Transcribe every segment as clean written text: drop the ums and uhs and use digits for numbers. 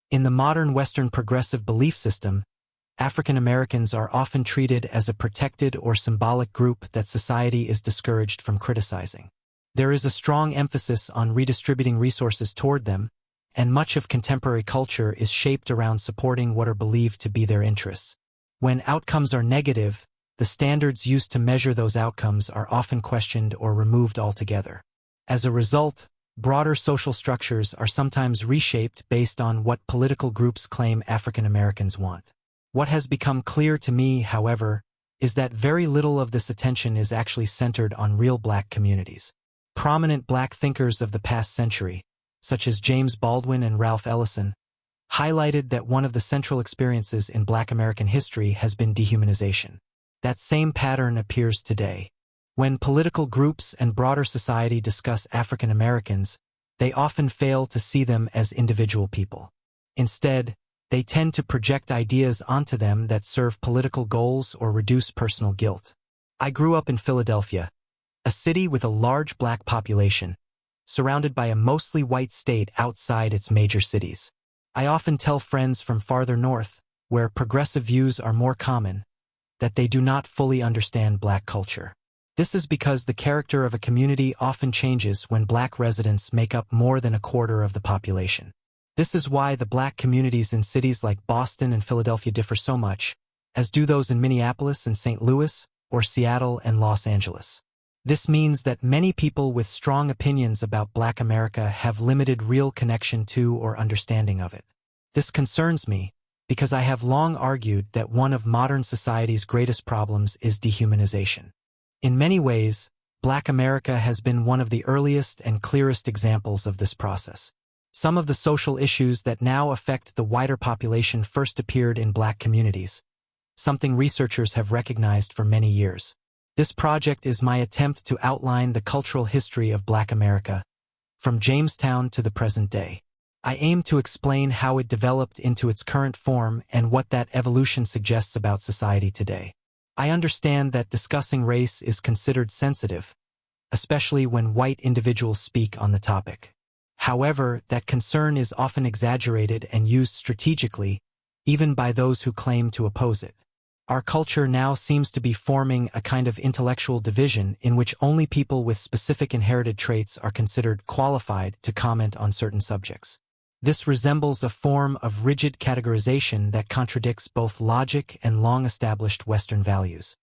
In the modern Western progressive belief system, African Americans are often treated as a protected or symbolic group that society is discouraged from criticizing. There is a strong emphasis on redistributing resources toward them, and much of contemporary culture is shaped around supporting what are believed to be their interests. When outcomes are negative, the standards used to measure those outcomes are often questioned or removed altogether. As a result, broader social structures are sometimes reshaped based on what political groups claim African Americans want. What has become clear to me, however, is that very little of this attention is actually centered on real Black communities. Prominent Black thinkers of the past century, such as James Baldwin and Ralph Ellison, highlighted that one of the central experiences in Black American history has been dehumanization. That same pattern appears today. When political groups and broader society discuss African Americans, they often fail to see them as individual people. Instead, they tend to project ideas onto them that serve political goals or reduce personal guilt. I grew up in Philadelphia, a city with a large Black population, surrounded by a mostly white state outside its major cities. I often tell friends from farther north, where progressive views are more common, that they do not fully understand Black culture. This is because the character of a community often changes when Black residents make up more than a quarter of the population. This is why the Black communities in cities like Boston and Philadelphia differ so much, as do those in Minneapolis and St. Louis, or Seattle and Los Angeles. This means that many people with strong opinions about Black America have limited real connection to or understanding of it. This concerns me, because I have long argued that one of modern society's greatest problems is dehumanization. In many ways, Black America has been one of the earliest and clearest examples of this process. Some of the social issues that now affect the wider population first appeared in Black communities, something researchers have recognized for many years. This project is my attempt to outline the cultural history of Black America, from Jamestown to the present day. I aim to explain how it developed into its current form and what that evolution suggests about society today. I understand that discussing race is considered sensitive, especially when white individuals speak on the topic. However, that concern is often exaggerated and used strategically, even by those who claim to oppose it. Our culture now seems to be forming a kind of intellectual division in which only people with specific inherited traits are considered qualified to comment on certain subjects. This resembles a form of rigid categorization that contradicts both logic and long-established Western values.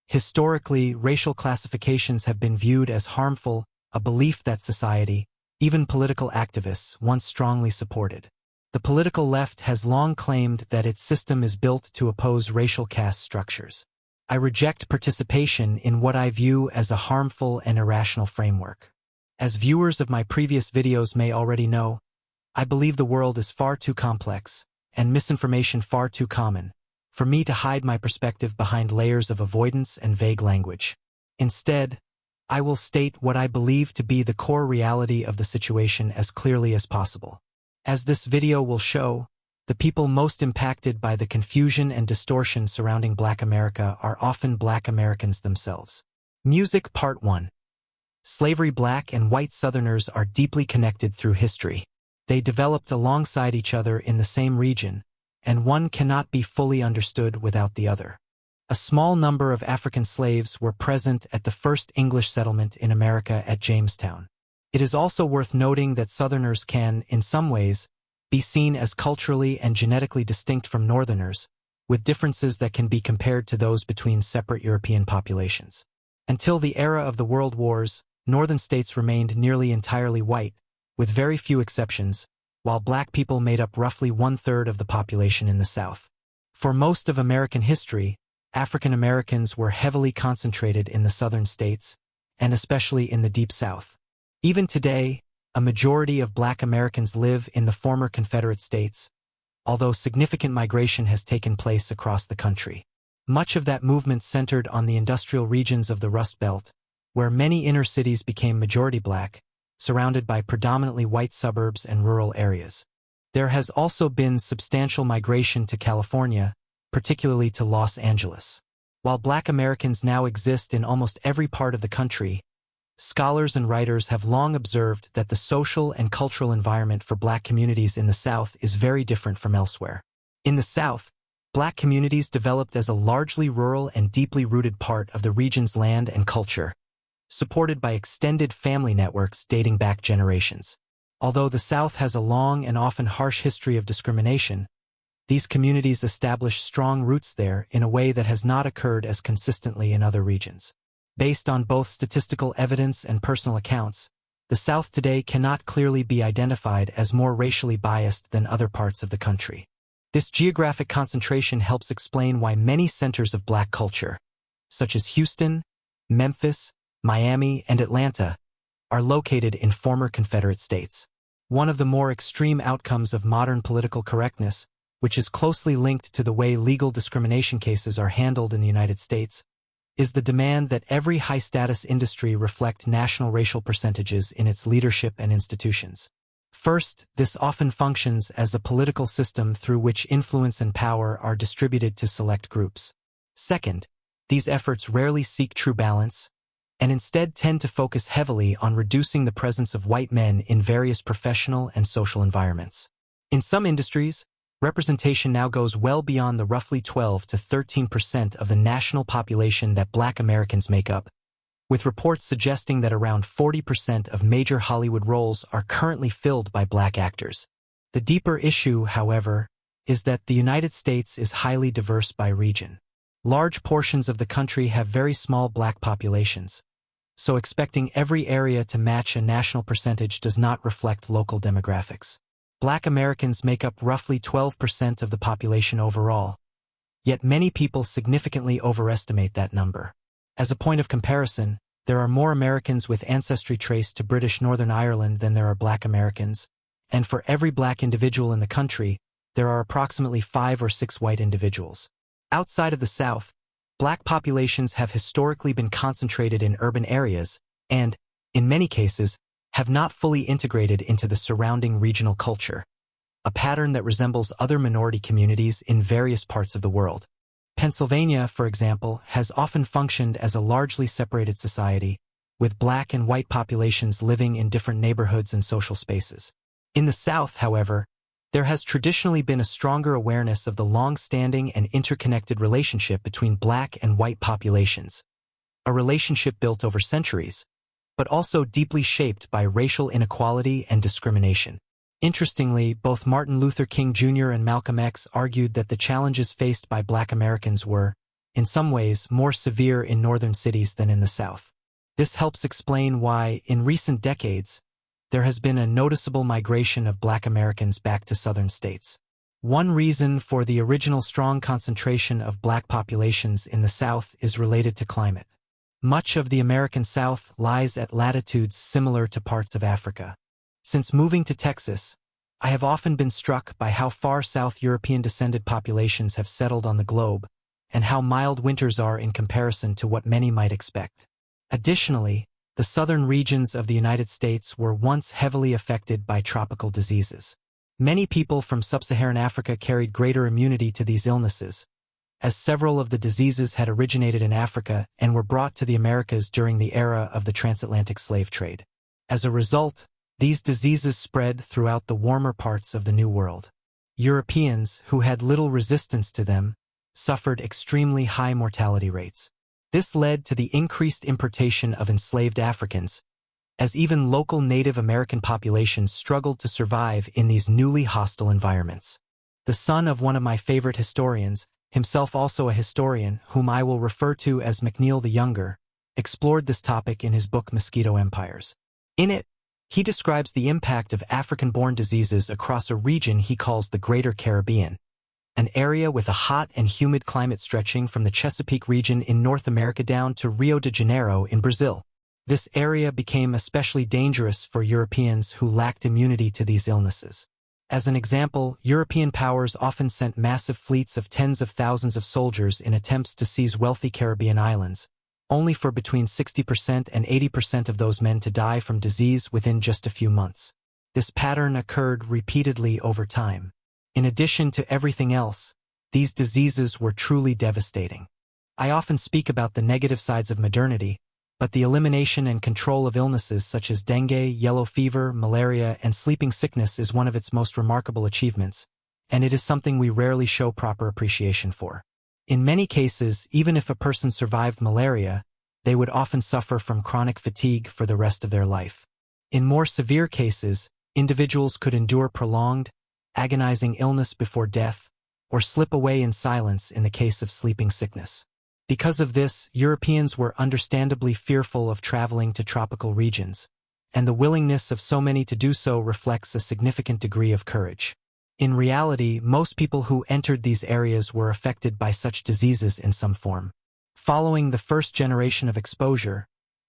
Historically, racial classifications have been viewed as harmful, a belief that society, even political activists, once strongly supported. The political left has long claimed that its system is built to oppose racial caste structures. I reject participation in what I view as a harmful and irrational framework. As viewers of my previous videos may already know, I believe the world is far too complex, and misinformation far too common, for me to hide my perspective behind layers of avoidance and vague language. Instead, I will state what I believe to be the core reality of the situation as clearly as possible. As this video will show, the people most impacted by the confusion and distortion surrounding Black America are often Black Americans themselves. Music Part 1. Slavery. Black and white Southerners are deeply connected through history. They developed alongside each other in the same region, and one cannot be fully understood without the other. A small number of African slaves were present at the first English settlement in America at Jamestown. It is also worth noting that Southerners can, in some ways, be seen as culturally and genetically distinct from Northerners, with differences that can be compared to those between separate European populations. Until the era of the World Wars, Northern states remained nearly entirely white, with very few exceptions, while Black people made up roughly one-third of the population in the South. For most of American history, African Americans were heavily concentrated in the Southern states, and especially in the Deep South. Even today, a majority of Black Americans live in the former Confederate states, although significant migration has taken place across the country. Much of that movement centered on the industrial regions of the Rust Belt, where many inner cities became majority Black, surrounded by predominantly white suburbs and rural areas. There has also been substantial migration to California, particularly to Los Angeles. While Black Americans now exist in almost every part of the country, Scholars and writers have long observed that the social and cultural environment for Black communities in the South is very different from elsewhere. In the South, Black communities developed as a largely rural and deeply rooted part of the region's land and culture, supported by extended family networks dating back generations. Although the South has a long and often harsh history of discrimination, these communities established strong roots there in a way that has not occurred as consistently in other regions. Based on both statistical evidence and personal accounts, the South today cannot clearly be identified as more racially biased than other parts of the country. This geographic concentration helps explain why many centers of Black culture, such as Houston, Memphis, Miami, and Atlanta, are located in former Confederate states. One of the more extreme outcomes of modern political correctness, which is closely linked to the way legal discrimination cases are handled in the United States, is the demand that every high-status industry reflect national racial percentages in its leadership and institutions. First, this often functions as a political system through which influence and power are distributed to select groups. Second, these efforts rarely seek true balance, and instead tend to focus heavily on reducing the presence of white men in various professional and social environments. In some industries, representation now goes well beyond the roughly 12 to 13% of the national population that Black Americans make up, with reports suggesting that around 40% of major Hollywood roles are currently filled by Black actors. The deeper issue, however, is that the United States is highly diverse by region. Large portions of the country have very small Black populations, so expecting every area to match a national percentage does not reflect local demographics. Black Americans make up roughly 12% of the population overall, yet many people significantly overestimate that number. As a point of comparison, there are more Americans with ancestry traced to British Northern Ireland than there are Black Americans, and for every Black individual in the country, there are approximately 5 or 6 white individuals. Outside of the South, Black populations have historically been concentrated in urban areas and, in many cases, have not fully integrated into the surrounding regional culture, a pattern that resembles other minority communities in various parts of the world. Pennsylvania, for example, has often functioned as a largely separated society, with Black and white populations living in different neighborhoods and social spaces. In the South, however, there has traditionally been a stronger awareness of the long-standing and interconnected relationship between Black and white populations, a relationship built over centuries, but also deeply shaped by racial inequality and discrimination. Interestingly, both Martin Luther King Jr. and Malcolm X argued that the challenges faced by Black Americans were, in some ways, more severe in northern cities than in the South. This helps explain why, in recent decades, there has been a noticeable migration of Black Americans back to southern states. One reason for the original strong concentration of Black populations in the South is related to climate. Much of the American South lies at latitudes similar to parts of Africa. Since moving to Texas, I have often been struck by how far South European-descended populations have settled on the globe, and how mild winters are in comparison to what many might expect. Additionally, the southern regions of the United States were once heavily affected by tropical diseases. Many people from sub-Saharan Africa carried greater immunity to these illnesses, as several of the diseases had originated in Africa and were brought to the Americas during the era of the transatlantic slave trade. As a result, these diseases spread throughout the warmer parts of the New World. Europeans, who had little resistance to them, suffered extremely high mortality rates. This led to the increased importation of enslaved Africans, as even local Native American populations struggled to survive in these newly hostile environments. The son of one of my favorite historians, himself also a historian whom I will refer to as McNeil the Younger, explored this topic in his book Mosquito Empires. In it, he describes the impact of African-born diseases across a region he calls the Greater Caribbean, an area with a hot and humid climate stretching from the Chesapeake region in North America down to Rio de Janeiro in Brazil. This area became especially dangerous for Europeans who lacked immunity to these illnesses. As an example, European powers often sent massive fleets of tens of thousands of soldiers in attempts to seize wealthy Caribbean islands, only for between 60% and 80% of those men to die from disease within just a few months. This pattern occurred repeatedly over time. In addition to everything else, these diseases were truly devastating. I often speak about the negative sides of modernity, But the elimination and control of illnesses such as dengue, yellow fever, malaria, and sleeping sickness is one of its most remarkable achievements, and it is something we rarely show proper appreciation for. In many cases, even if a person survived malaria, they would often suffer from chronic fatigue for the rest of their life. In more severe cases, individuals could endure prolonged, agonizing illness before death, or slip away in silence in the case of sleeping sickness. Because of this, Europeans were understandably fearful of traveling to tropical regions, and the willingness of so many to do so reflects a significant degree of courage. In reality, most people who entered these areas were affected by such diseases in some form. Following the first generation of exposure,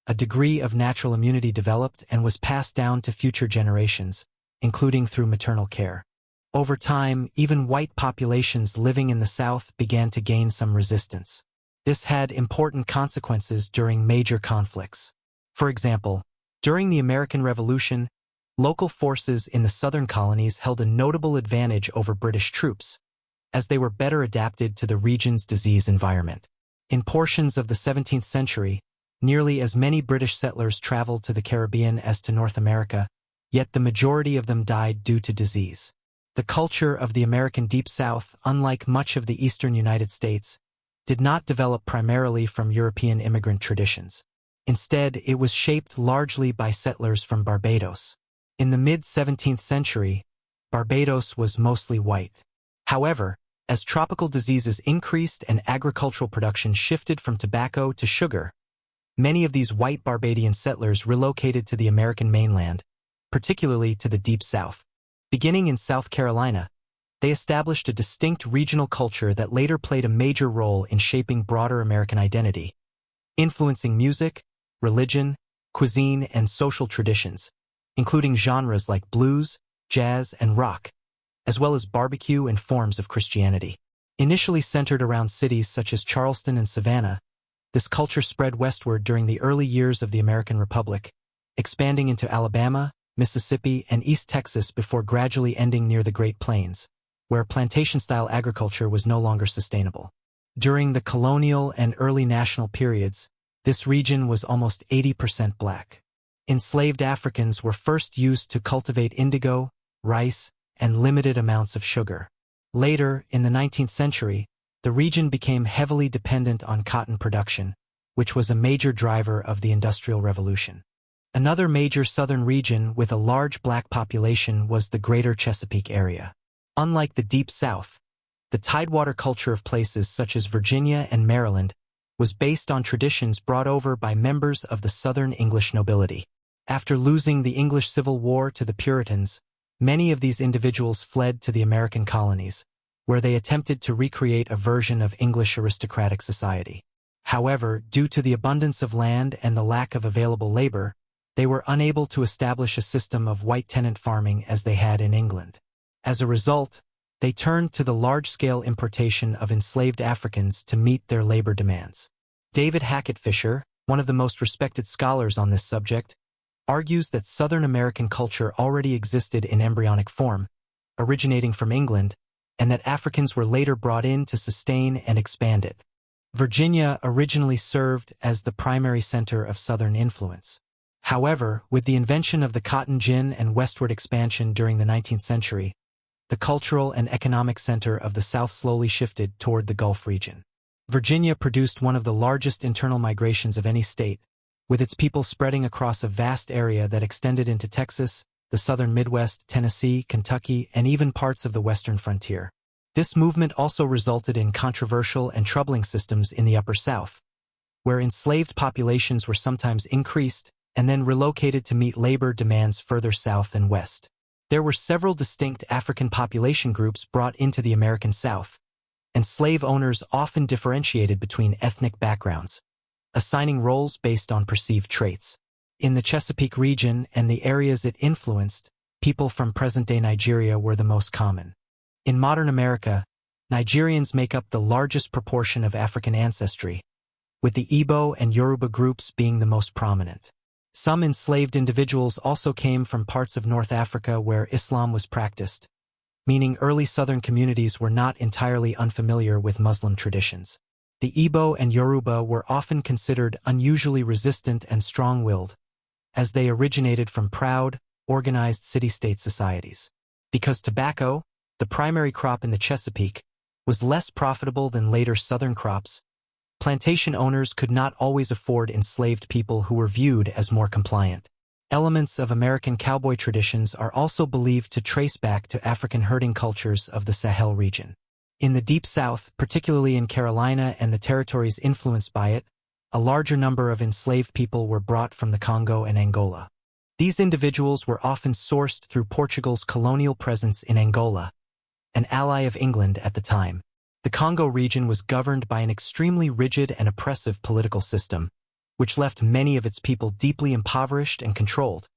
a degree of natural immunity developed and was passed down to future generations, including through maternal care. Over time, even white populations living in the South began to gain some resistance. This had important consequences during major conflicts. For example, during the American Revolution, local forces in the southern colonies held a notable advantage over British troops, as they were better adapted to the region's disease environment. In portions of the 17th century, nearly as many British settlers traveled to the Caribbean as to North America, yet the majority of them died due to disease. The culture of the American Deep South, unlike much of the eastern United States, did not develop primarily from European immigrant traditions. Instead, it was shaped largely by settlers from Barbados. In the mid-17th century, Barbados was mostly white. However, as tropical diseases increased and agricultural production shifted from tobacco to sugar, many of these white Barbadian settlers relocated to the American mainland, particularly to the Deep South. Beginning in South Carolina, they established a distinct regional culture that later played a major role in shaping broader American identity, influencing music, religion, cuisine, and social traditions, including genres like blues, jazz, and rock, as well as barbecue and forms of Christianity. Initially centered around cities such as Charleston and Savannah, this culture spread westward during the early years of the American Republic, expanding into Alabama, Mississippi, and East Texas before gradually ending near the Great Plains, where plantation-style agriculture was no longer sustainable. During the colonial and early national periods, this region was almost 80% black. Enslaved Africans were first used to cultivate indigo, rice, and limited amounts of sugar. Later, in the 19th century, the region became heavily dependent on cotton production, which was a major driver of the Industrial Revolution. Another major southern region with a large black population was the Greater Chesapeake area. Unlike the Deep South, the tidewater culture of places such as Virginia and Maryland was based on traditions brought over by members of the Southern English nobility. After losing the English Civil War to the Puritans, many of these individuals fled to the American colonies, where they attempted to recreate a version of English aristocratic society. However, due to the abundance of land and the lack of available labor, they were unable to establish a system of white tenant farming as they had in England. As a result, they turned to the large-scale importation of enslaved Africans to meet their labor demands. David Hackett Fisher, one of the most respected scholars on this subject, argues that Southern American culture already existed in embryonic form, originating from England, and that Africans were later brought in to sustain and expand it. Virginia originally served as the primary center of Southern influence. However, with the invention of the cotton gin and westward expansion during the 19th century, the cultural and economic center of the South slowly shifted toward the Gulf region. Virginia produced one of the largest internal migrations of any state, with its people spreading across a vast area that extended into Texas, the southern Midwest, Tennessee, Kentucky, and even parts of the western frontier. This movement also resulted in controversial and troubling systems in the Upper South, where enslaved populations were sometimes increased and then relocated to meet labor demands further south and west. There were several distinct African population groups brought into the American South, and slave owners often differentiated between ethnic backgrounds, assigning roles based on perceived traits. In the Chesapeake region and the areas it influenced, people from present-day Nigeria were the most common. In modern America, Nigerians make up the largest proportion of African ancestry, with the Igbo and Yoruba groups being the most prominent. Some enslaved individuals also came from parts of North Africa where Islam was practiced, meaning early southern communities were not entirely unfamiliar with Muslim traditions. The Igbo and Yoruba were often considered unusually resistant and strong-willed, as they originated from proud, organized city-state societies. Because tobacco, the primary crop in the Chesapeake, was less profitable than later southern crops, plantation owners could not always afford enslaved people who were viewed as more compliant. Elements of American cowboy traditions are also believed to trace back to African herding cultures of the Sahel region. In the Deep South, particularly in Carolina and the territories influenced by it, a larger number of enslaved people were brought from the Congo and Angola. These individuals were often sourced through Portugal's colonial presence in Angola, an ally of England at the time. The Congo region was governed by an extremely rigid and oppressive political system, which left many of its people deeply impoverished and controlled,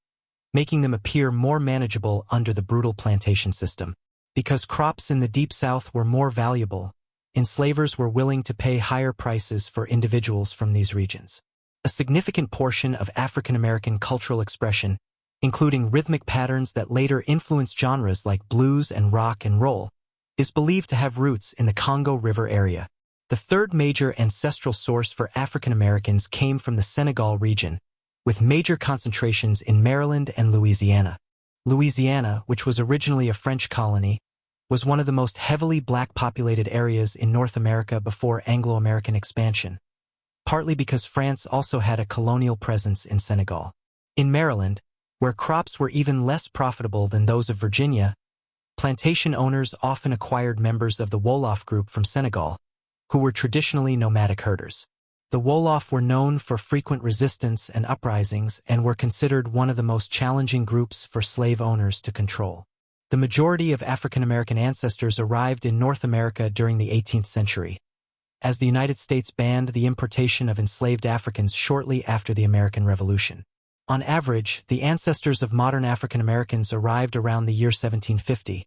making them appear more manageable under the brutal plantation system. Because crops in the Deep South were more valuable, enslavers were willing to pay higher prices for individuals from these regions. A significant portion of African American cultural expression, including rhythmic patterns that later influenced genres like blues and rock and roll, is believed to have roots in the Congo River area. The third major ancestral source for African Americans came from the Senegal region, with major concentrations in Maryland and Louisiana. Louisiana, which was originally a French colony, was one of the most heavily black-populated areas in North America before Anglo-American expansion, partly because France also had a colonial presence in Senegal. In Maryland, where crops were even less profitable than those of Virginia, plantation owners often acquired members of the Wolof group from Senegal, who were traditionally nomadic herders. The Wolof were known for frequent resistance and uprisings and were considered one of the most challenging groups for slave owners to control. The majority of African American ancestors arrived in North America during the 18th century, as the United States banned the importation of enslaved Africans shortly after the American Revolution. On average, the ancestors of modern African Americans arrived around the year 1750,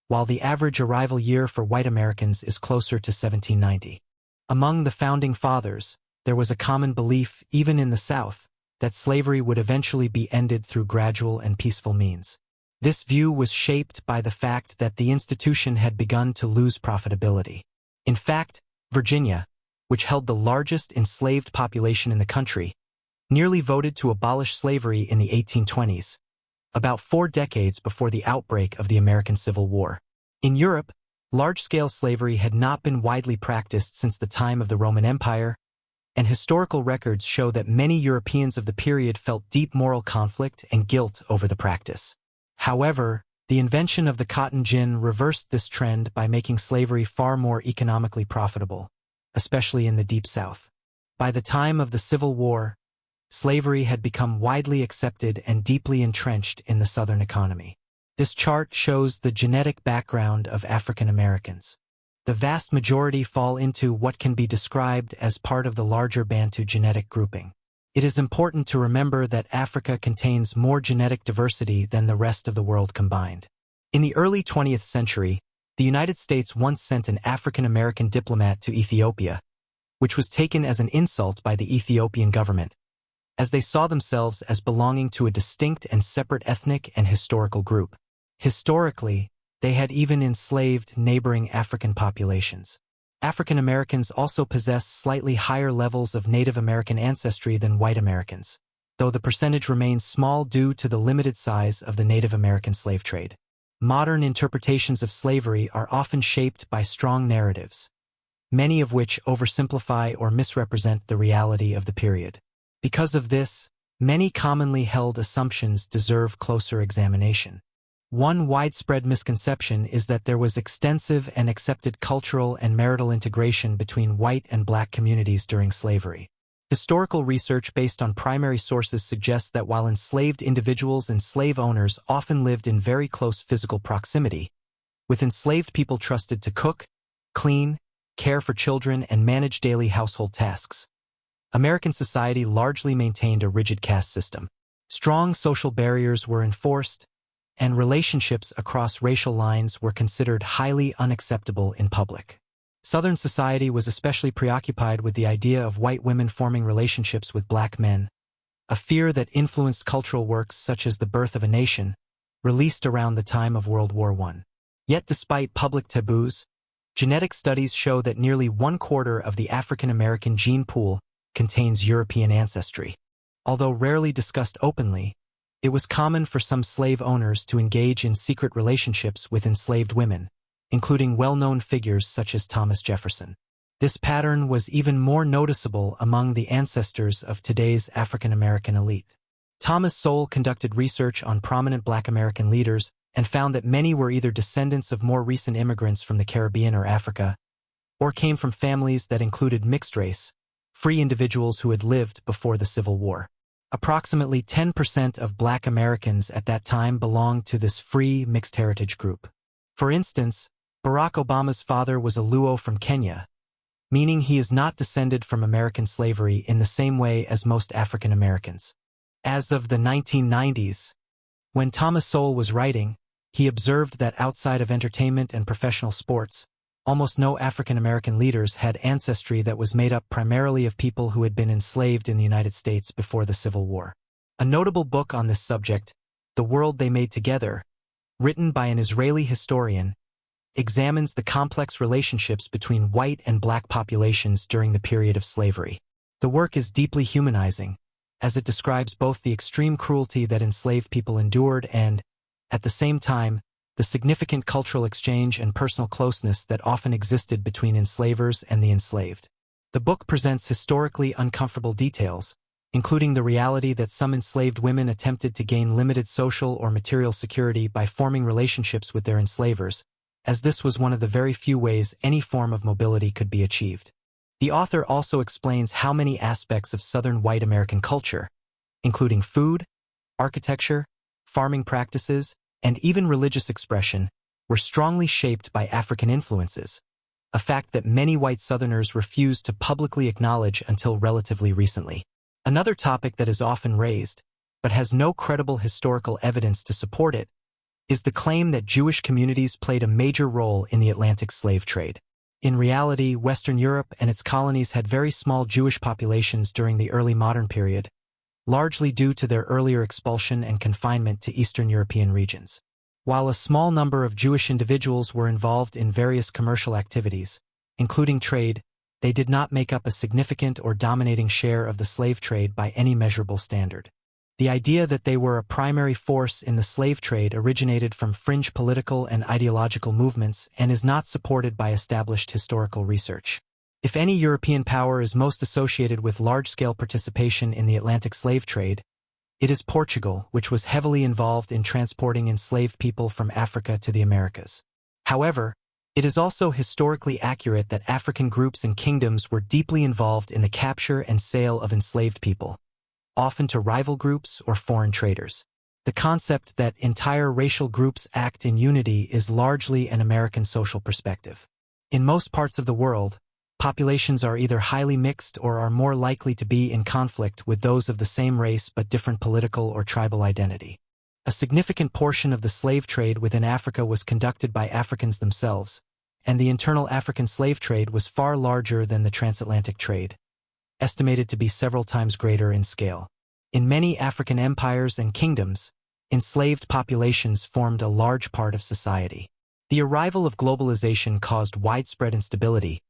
while the average arrival year for white Americans is closer to 1790. Among the Founding Fathers, there was a common belief, even in the South, that slavery would eventually be ended through gradual and peaceful means. This view was shaped by the fact that the institution had begun to lose profitability. In fact, Virginia, which held the largest enslaved population in the country, nearly voted to abolish slavery in the 1820s, about 4 decades before the outbreak of the American Civil War. In Europe, large-scale slavery had not been widely practiced since the time of the Roman Empire, and historical records show that many Europeans of the period felt deep moral conflict and guilt over the practice. However, the invention of the cotton gin reversed this trend by making slavery far more economically profitable, especially in the Deep South. By the time of the Civil War, slavery had become widely accepted and deeply entrenched in the Southern economy. This chart shows the genetic background of African Americans. The vast majority fall into what can be described as part of the larger Bantu genetic grouping. It is important to remember that Africa contains more genetic diversity than the rest of the world combined. In the early 20th century, the United States once sent an African American diplomat to Ethiopia, which was taken as an insult by the Ethiopian government, as they saw themselves as belonging to a distinct and separate ethnic and historical group. Historically, they had even enslaved neighboring African populations. African Americans also possess slightly higher levels of Native American ancestry than white Americans, though the percentage remains small due to the limited size of the Native American slave trade. Modern interpretations of slavery are often shaped by strong narratives, many of which oversimplify or misrepresent the reality of the period. Because of this, many commonly held assumptions deserve closer examination. One widespread misconception is that there was extensive and accepted cultural and marital integration between white and black communities during slavery. Historical research based on primary sources suggests that while enslaved individuals and slave owners often lived in very close physical proximity, with enslaved people trusted to cook, clean, care for children, and manage daily household tasks, American society largely maintained a rigid caste system. Strong social barriers were enforced, and relationships across racial lines were considered highly unacceptable in public. Southern society was especially preoccupied with the idea of white women forming relationships with black men, a fear that influenced cultural works such as The Birth of a Nation, released around the time of World War I. Yet despite public taboos, Genetic studies show that nearly 1/4 of the African American gene pool contains European ancestry. Although rarely discussed openly, it was common for some slave owners to engage in secret relationships with enslaved women, including well-known figures such as Thomas Jefferson. This pattern was even more noticeable among the ancestors of today's African American elite. Thomas Sowell conducted research on prominent Black American leaders and found that many were either descendants of more recent immigrants from the Caribbean or Africa, or came from families that included mixed-race, free individuals who had lived before the Civil War. Approximately 10% of Black Americans at that time belonged to this free, mixed-heritage group. For instance, Barack Obama's father was a Luo from Kenya, meaning he is not descended from American slavery in the same way as most African Americans. As of the 1990s, when Thomas Sowell was writing, he observed that outside of entertainment and professional sports, almost no African American leaders had ancestry that was made up primarily of people who had been enslaved in the United States before the Civil War. A notable book on this subject, The World They Made Together, written by an Israeli historian, examines the complex relationships between white and Black populations during the period of slavery. The work is deeply humanizing, as it describes both the extreme cruelty that enslaved people endured and, at the same time, the significant cultural exchange and personal closeness that often existed between enslavers and the enslaved. The book presents historically uncomfortable details, including the reality that some enslaved women attempted to gain limited social or material security by forming relationships with their enslavers, as this was one of the very few ways any form of mobility could be achieved. The author also explains how many aspects of Southern white American culture, including food, architecture, farming practices, and even religious expression, were strongly shaped by African influences, a fact that many white Southerners refused to publicly acknowledge until relatively recently. Another topic that is often raised, but has no credible historical evidence to support it, is the claim that Jewish communities played a major role in the Atlantic slave trade. In reality, Western Europe and its colonies had very small Jewish populations during the early modern period, largely due to their earlier expulsion and confinement to Eastern European regions. While a small number of Jewish individuals were involved in various commercial activities, including trade, they did not make up a significant or dominating share of the slave trade by any measurable standard. The idea that they were a primary force in the slave trade originated from fringe political and ideological movements and is not supported by established historical research. If any European power is most associated with large-scale participation in the Atlantic slave trade, it is Portugal, which was heavily involved in transporting enslaved people from Africa to the Americas. However, it is also historically accurate that African groups and kingdoms were deeply involved in the capture and sale of enslaved people, often to rival groups or foreign traders. The concept that entire racial groups act in unity is largely an American social perspective. In most parts of the world, populations are either highly mixed or are more likely to be in conflict with those of the same race but different political or tribal identity. A significant portion of the slave trade within Africa was conducted by Africans themselves, and the internal African slave trade was far larger than the transatlantic trade, estimated to be several times greater in scale. In many African empires and kingdoms, enslaved populations formed a large part of society. The arrival of globalization caused widespread instability,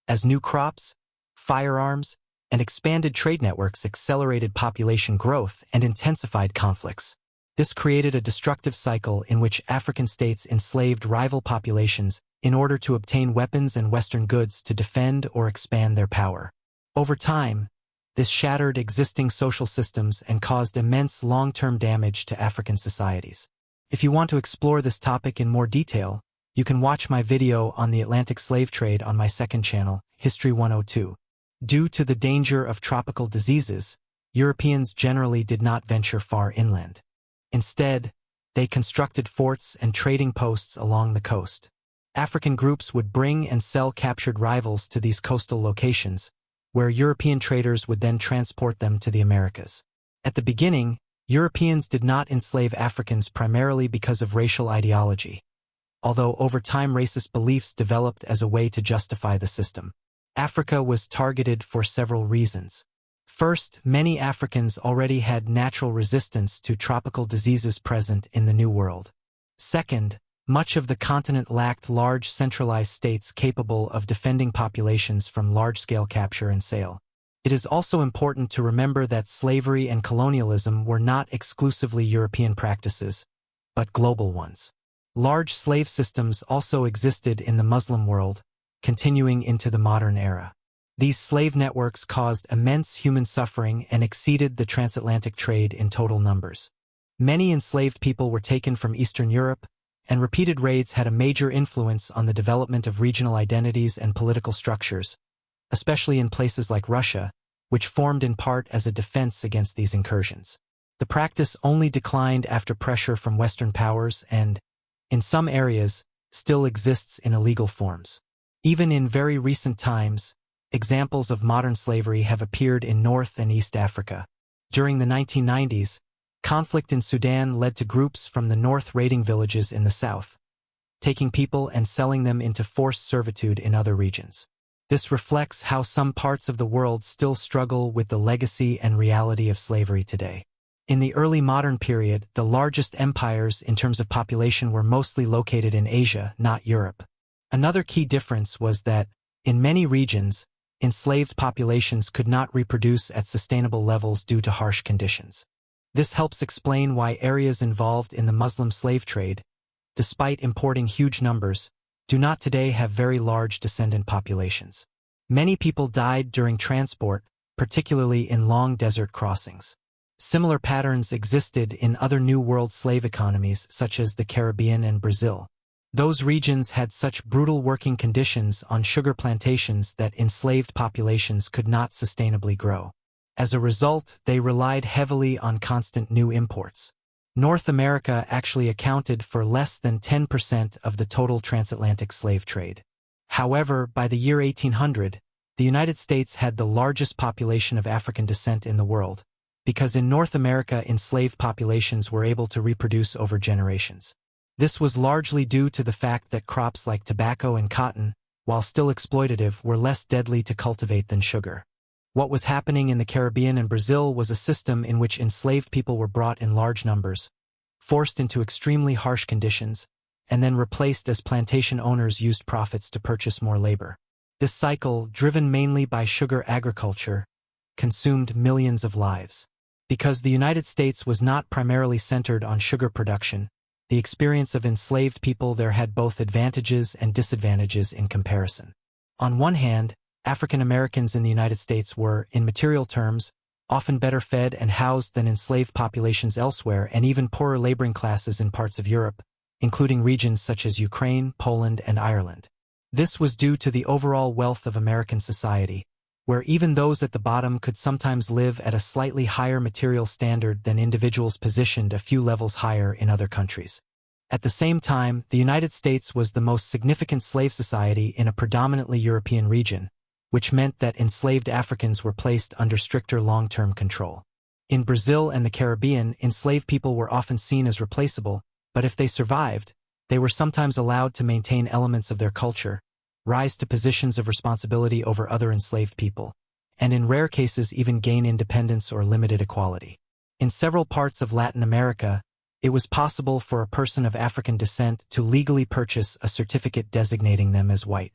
as new crops, firearms, and expanded trade networks accelerated population growth and intensified conflicts. This created a destructive cycle in which African states enslaved rival populations in order to obtain weapons and Western goods to defend or expand their power. Over time, this shattered existing social systems and caused immense long-term damage to African societies. If you want to explore this topic in more detail, you can watch my video on the Atlantic slave trade on my second channel, History 102. Due to the danger of tropical diseases, Europeans generally did not venture far inland. Instead, they constructed forts and trading posts along the coast. African groups would bring and sell captured rivals to these coastal locations, where European traders would then transport them to the Americas. At the beginning, Europeans did not enslave Africans primarily because of racial ideology, although over time racist beliefs developed as a way to justify the system. Africa was targeted for several reasons. First, many Africans already had natural resistance to tropical diseases present in the New World. Second, Much of the continent lacked large centralized states capable of defending populations from large-scale capture and sale. It is also important to remember that slavery and colonialism were not exclusively European practices, but global ones. Large slave systems also existed in the Muslim world, continuing into the modern era. These slave networks caused immense human suffering and exceeded the transatlantic trade in total numbers. Many enslaved people were taken from Eastern Europe, and repeated raids had a major influence on the development of regional identities and political structures, especially in places like Russia, which formed in part as a defense against these incursions. The practice only declined after pressure from Western powers and, in some areas, still exists in illegal forms. Even in very recent times, examples of modern slavery have appeared in North and East Africa. During the 1990s, conflict in Sudan led to groups from the north raiding villages in the south, taking people and selling them into forced servitude in other regions. This reflects how some parts of the world still struggle with the legacy and reality of slavery today. In the early modern period, the largest empires in terms of population were mostly located in Asia, not Europe. Another key difference was that, in many regions, enslaved populations could not reproduce at sustainable levels due to harsh conditions. This helps explain why areas involved in the Muslim slave trade, despite importing huge numbers, do not today have very large descendant populations. Many people died during transport, particularly in long desert crossings. Similar patterns existed in other New World slave economies such as the Caribbean and Brazil. Those regions had such brutal working conditions on sugar plantations that enslaved populations could not sustainably grow. As a result, they relied heavily on constant new imports. North America actually accounted for less than 10% of the total transatlantic slave trade. However, by the year 1800, the United States had the largest population of African descent in the world, because in North America enslaved populations were able to reproduce over generations. This was largely due to the fact that crops like tobacco and cotton, while still exploitative, were less deadly to cultivate than sugar. What was happening in the Caribbean and Brazil was a system in which enslaved people were brought in large numbers, forced into extremely harsh conditions, and then replaced as plantation owners used profits to purchase more labor. This cycle, driven mainly by sugar agriculture, consumed millions of lives. Because the United States was not primarily centered on sugar production, the experience of enslaved people there had both advantages and disadvantages in comparison. On one hand, African Americans in the United States were, in material terms, often better fed and housed than enslaved populations elsewhere, and even poorer laboring classes in parts of Europe, including regions such as Ukraine, Poland, and Ireland. This was due to the overall wealth of American society, where even those at the bottom could sometimes live at a slightly higher material standard than individuals positioned a few levels higher in other countries. At the same time, the United States was the most significant slave society in a predominantly European region, which meant that enslaved Africans were placed under stricter long-term control. In Brazil and the Caribbean, enslaved people were often seen as replaceable, but if they survived, they were sometimes allowed to maintain elements of their culture, rise to positions of responsibility over other enslaved people, and in rare cases even gain independence or limited equality. In several parts of Latin America, it was possible for a person of African descent to legally purchase a certificate designating them as white.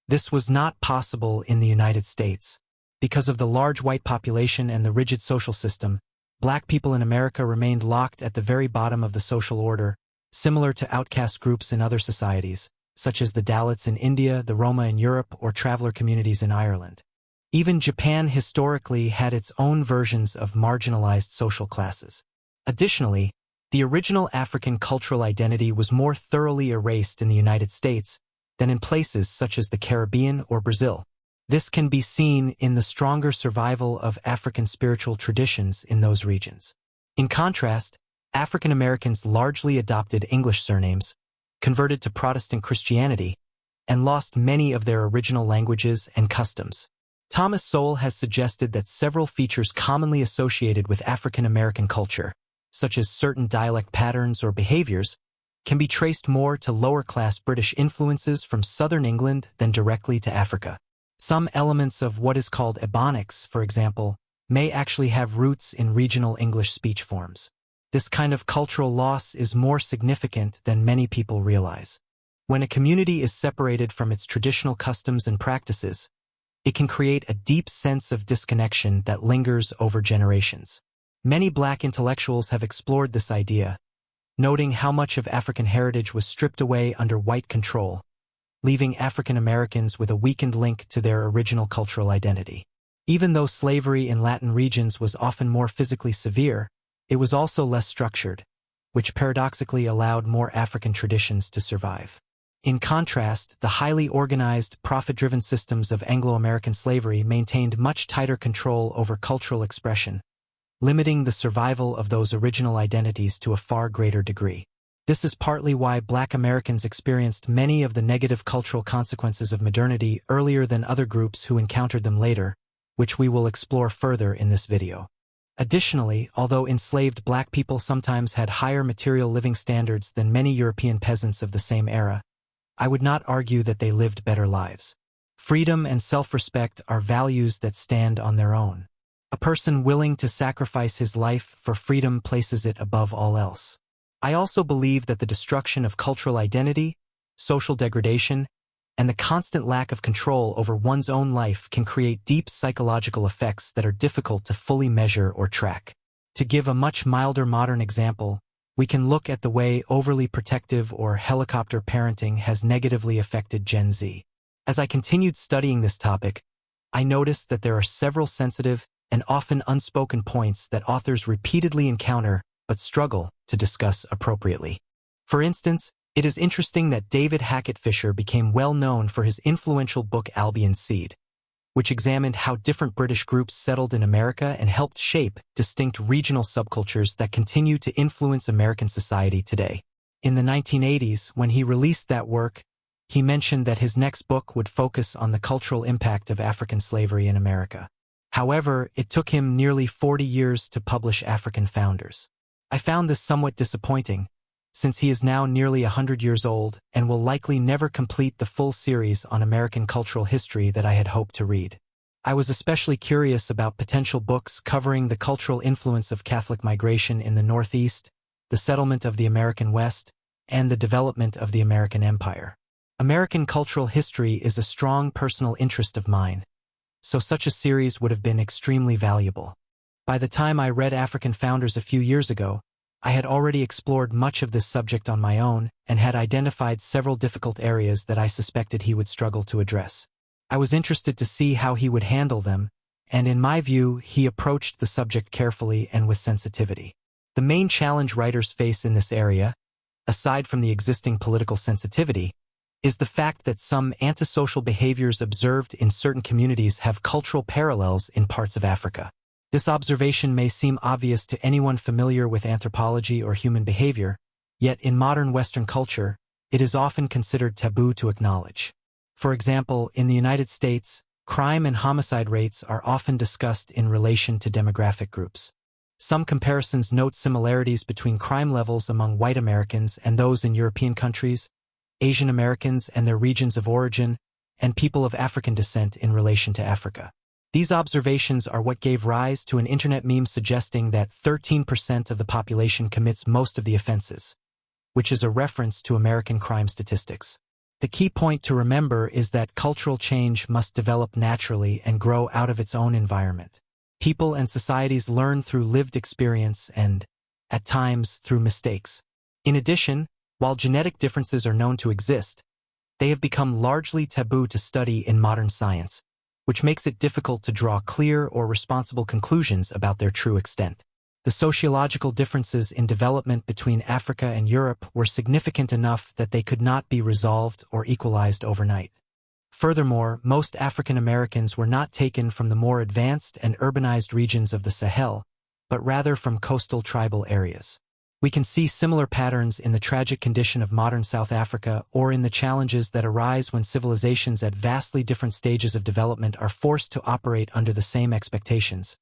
This was not possible in the United States. Because of the large white population and the rigid social system, black people in America remained locked at the very bottom of the social order, similar to outcast groups in other societies, such as the Dalits in India, the Roma in Europe, or traveler communities in Ireland. Even Japan historically had its own versions of marginalized social classes. Additionally, the original African cultural identity was more thoroughly erased in the United States than in places such as the Caribbean or Brazil. This can be seen in the stronger survival of African spiritual traditions in those regions. In contrast, African Americans largely adopted English surnames, converted to Protestant Christianity, and lost many of their original languages and customs. Thomas Sowell has suggested that several features commonly associated with African American culture, such as certain dialect patterns or behaviors, can be traced more to lower-class British influences from southern England than directly to Africa. Some elements of what is called Ebonics, for example, may actually have roots in regional English speech forms. This kind of cultural loss is more significant than many people realize. When a community is separated from its traditional customs and practices, it can create a deep sense of disconnection that lingers over generations. Many Black intellectuals have explored this idea, noting how much of African heritage was stripped away under white control, leaving African Americans with a weakened link to their original cultural identity. Even though slavery in Latin regions was often more physically severe, it was also less structured, which paradoxically allowed more African traditions to survive. In contrast, the highly organized, profit-driven systems of Anglo-American slavery maintained much tighter control over cultural expression, limiting the survival of those original identities to a far greater degree. This is partly why Black Americans experienced many of the negative cultural consequences of modernity earlier than other groups who encountered them later, which we will explore further in this video. Additionally, although enslaved Black people sometimes had higher material living standards than many European peasants of the same era, I would not argue that they lived better lives. Freedom and self-respect are values that stand on their own. A person willing to sacrifice his life for freedom places it above all else. I also believe that the destruction of cultural identity, social degradation, and the constant lack of control over one's own life can create deep psychological effects that are difficult to fully measure or track. To give a much milder modern example, we can look at the way overly protective or helicopter parenting has negatively affected Gen Z. As I continued studying this topic, I noticed that there are several sensitive and often unspoken points that authors repeatedly encounter but struggle to discuss appropriately. For instance, it is interesting that David Hackett Fisher became well known for his influential book Albion Seed, which examined how different British groups settled in America and helped shape distinct regional subcultures that continue to influence American society today. In the 1980s, when he released that work, he mentioned that his next book would focus on the cultural impact of African slavery in America. However, it took him nearly 40 years to publish African Founders. I found this somewhat disappointing, since he is now nearly 100 years old and will likely never complete the full series on American cultural history that I had hoped to read. I was especially curious about potential books covering the cultural influence of Catholic migration in the Northeast, the settlement of the American West, and the development of the American Empire. American cultural history is a strong personal interest of mine, so such a series would have been extremely valuable. By the time I read African Founders a few years ago, I had already explored much of this subject on my own and had identified several difficult areas that I suspected he would struggle to address. I was interested to see how he would handle them, and in my view, he approached the subject carefully and with sensitivity. The main challenge writers face in this area, aside from the existing political sensitivity, is the fact that some antisocial behaviors observed in certain communities have cultural parallels in parts of Africa. This observation may seem obvious to anyone familiar with anthropology or human behavior, yet in modern Western culture, it is often considered taboo to acknowledge. For example, in the United States, crime and homicide rates are often discussed in relation to demographic groups. Some comparisons note similarities between crime levels among white Americans and those in European countries, Asian Americans and their regions of origin, and people of African descent in relation to Africa. These observations are what gave rise to an internet meme suggesting that 13% of the population commits most of the offenses, which is a reference to American crime statistics. The key point to remember is that cultural change must develop naturally and grow out of its own environment. People and societies learn through lived experience and, at times, through mistakes. In addition, while genetic differences are known to exist, they have become largely taboo to study in modern science, which makes it difficult to draw clear or responsible conclusions about their true extent. The sociological differences in development between Africa and Europe were significant enough that they could not be resolved or equalized overnight. Furthermore, most African Americans were not taken from the more advanced and urbanized regions of the Sahel, but rather from coastal tribal areas. We can see similar patterns in the tragic condition of modern South Africa or in the challenges that arise when civilizations at vastly different stages of development are forced to operate under the same expectations,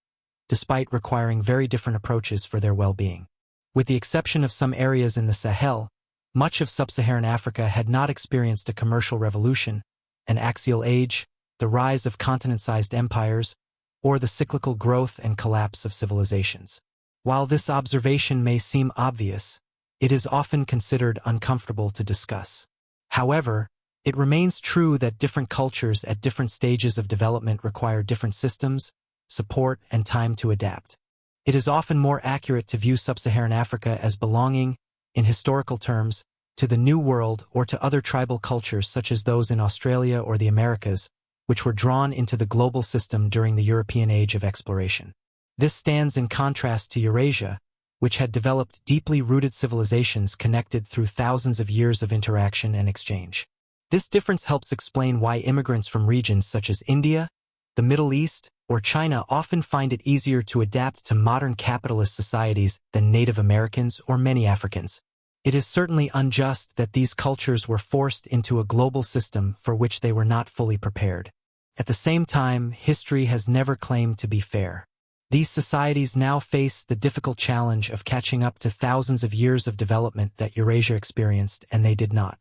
despite requiring very different approaches for their well-being. With the exception of some areas in the Sahel, much of sub-Saharan Africa had not experienced a commercial revolution, an axial age, the rise of continent-sized empires, or the cyclical growth and collapse of civilizations. While this observation may seem obvious, it is often considered uncomfortable to discuss. However, it remains true that different cultures at different stages of development require different systems, support, and time to adapt. It is often more accurate to view sub-Saharan Africa as belonging, in historical terms, to the New World or to other tribal cultures such as those in Australia or the Americas, which were drawn into the global system during the European age of exploration. This stands in contrast to Eurasia, which had developed deeply rooted civilizations connected through thousands of years of interaction and exchange. This difference helps explain why immigrants from regions such as India, the Middle East, or China often find it easier to adapt to modern capitalist societies than Native Americans or many Africans. It is certainly unjust that these cultures were forced into a global system for which they were not fully prepared. At the same time, history has never claimed to be fair. These societies now face the difficult challenge of catching up to thousands of years of development that Eurasia experienced, and they did not.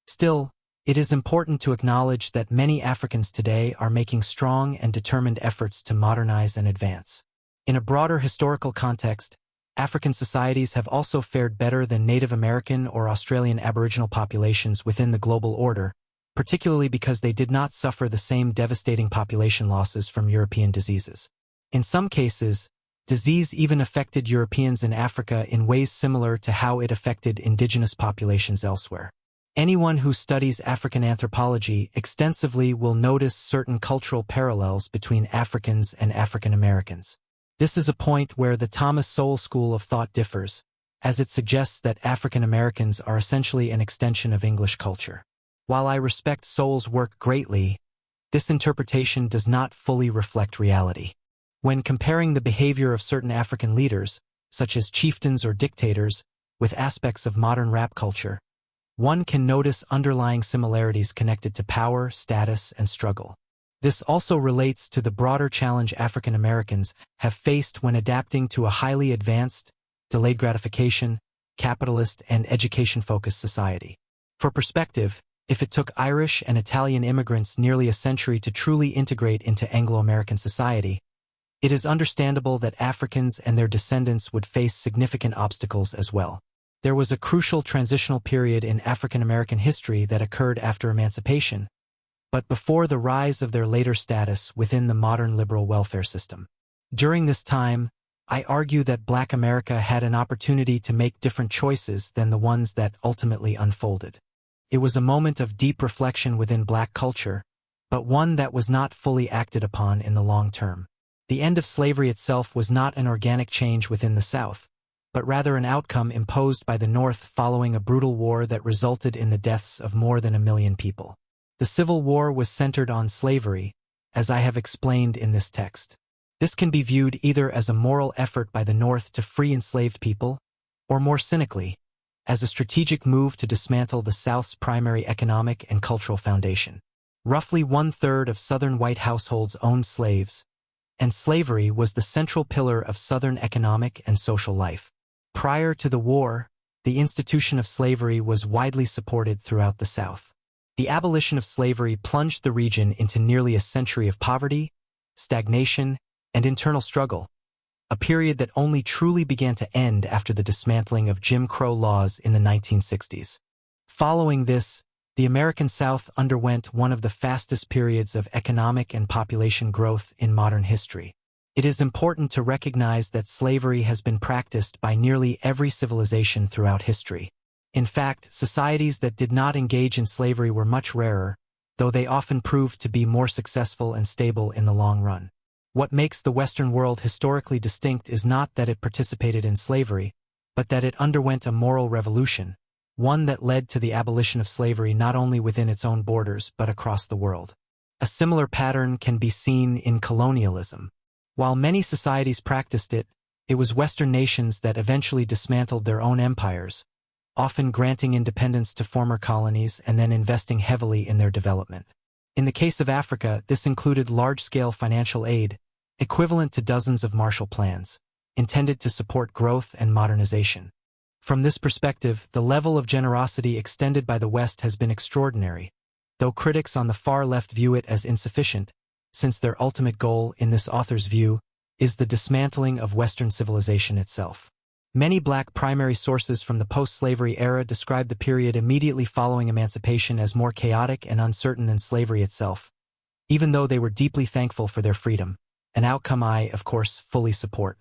Still, it is important to acknowledge that many Africans today are making strong and determined efforts to modernize and advance. In a broader historical context, African societies have also fared better than Native American or Australian Aboriginal populations within the global order, particularly because they did not suffer the same devastating population losses from European diseases. In some cases, disease even affected Europeans in Africa in ways similar to how it affected indigenous populations elsewhere. Anyone who studies African anthropology extensively will notice certain cultural parallels between Africans and African Americans. This is a point where the Thomas Sowell school of thought differs, as it suggests that African Americans are essentially an extension of English culture. While I respect Sowell's work greatly, this interpretation does not fully reflect reality. When comparing the behavior of certain African leaders, such as chieftains or dictators, with aspects of modern rap culture, one can notice underlying similarities connected to power, status, and struggle. This also relates to the broader challenge African Americans have faced when adapting to a highly advanced, delayed gratification, capitalist, and education-focused society. For perspective, if it took Irish and Italian immigrants nearly a century to truly integrate into Anglo-American society, it is understandable that Africans and their descendants would face significant obstacles as well. There was a crucial transitional period in African American history that occurred after emancipation, but before the rise of their later status within the modern liberal welfare system. During this time, I argue that Black America had an opportunity to make different choices than the ones that ultimately unfolded. It was a moment of deep reflection within Black culture, but one that was not fully acted upon in the long term. The end of slavery itself was not an organic change within the South, but rather an outcome imposed by the North following a brutal war that resulted in the deaths of more than 1 million people. The Civil War was centered on slavery, as I have explained in this text. This can be viewed either as a moral effort by the North to free enslaved people, or more cynically, as a strategic move to dismantle the South's primary economic and cultural foundation. Roughly 1/3 of Southern white households owned slaves, and slavery was the central pillar of Southern economic and social life. Prior to the war, the institution of slavery was widely supported throughout the South. The abolition of slavery plunged the region into nearly a century of poverty, stagnation, and internal struggle, a period that only truly began to end after the dismantling of Jim Crow laws in the 1960s. Following this, the American South underwent one of the fastest periods of economic and population growth in modern history. It is important to recognize that slavery has been practiced by nearly every civilization throughout history. In fact, societies that did not engage in slavery were much rarer, though they often proved to be more successful and stable in the long run. What makes the Western world historically distinct is not that it participated in slavery, but that it underwent a moral revolution, one that led to the abolition of slavery not only within its own borders but across the world. A similar pattern can be seen in colonialism. While many societies practiced it, it was Western nations that eventually dismantled their own empires, often granting independence to former colonies and then investing heavily in their development. In the case of Africa, this included large-scale financial aid, equivalent to dozens of Marshall Plans, intended to support growth and modernization. From this perspective, the level of generosity extended by the West has been extraordinary, though critics on the far left view it as insufficient, since their ultimate goal, in this author's view, is the dismantling of Western civilization itself. Many Black primary sources from the post-slavery era describe the period immediately following emancipation as more chaotic and uncertain than slavery itself, even though they were deeply thankful for their freedom, an outcome I, of course, fully support.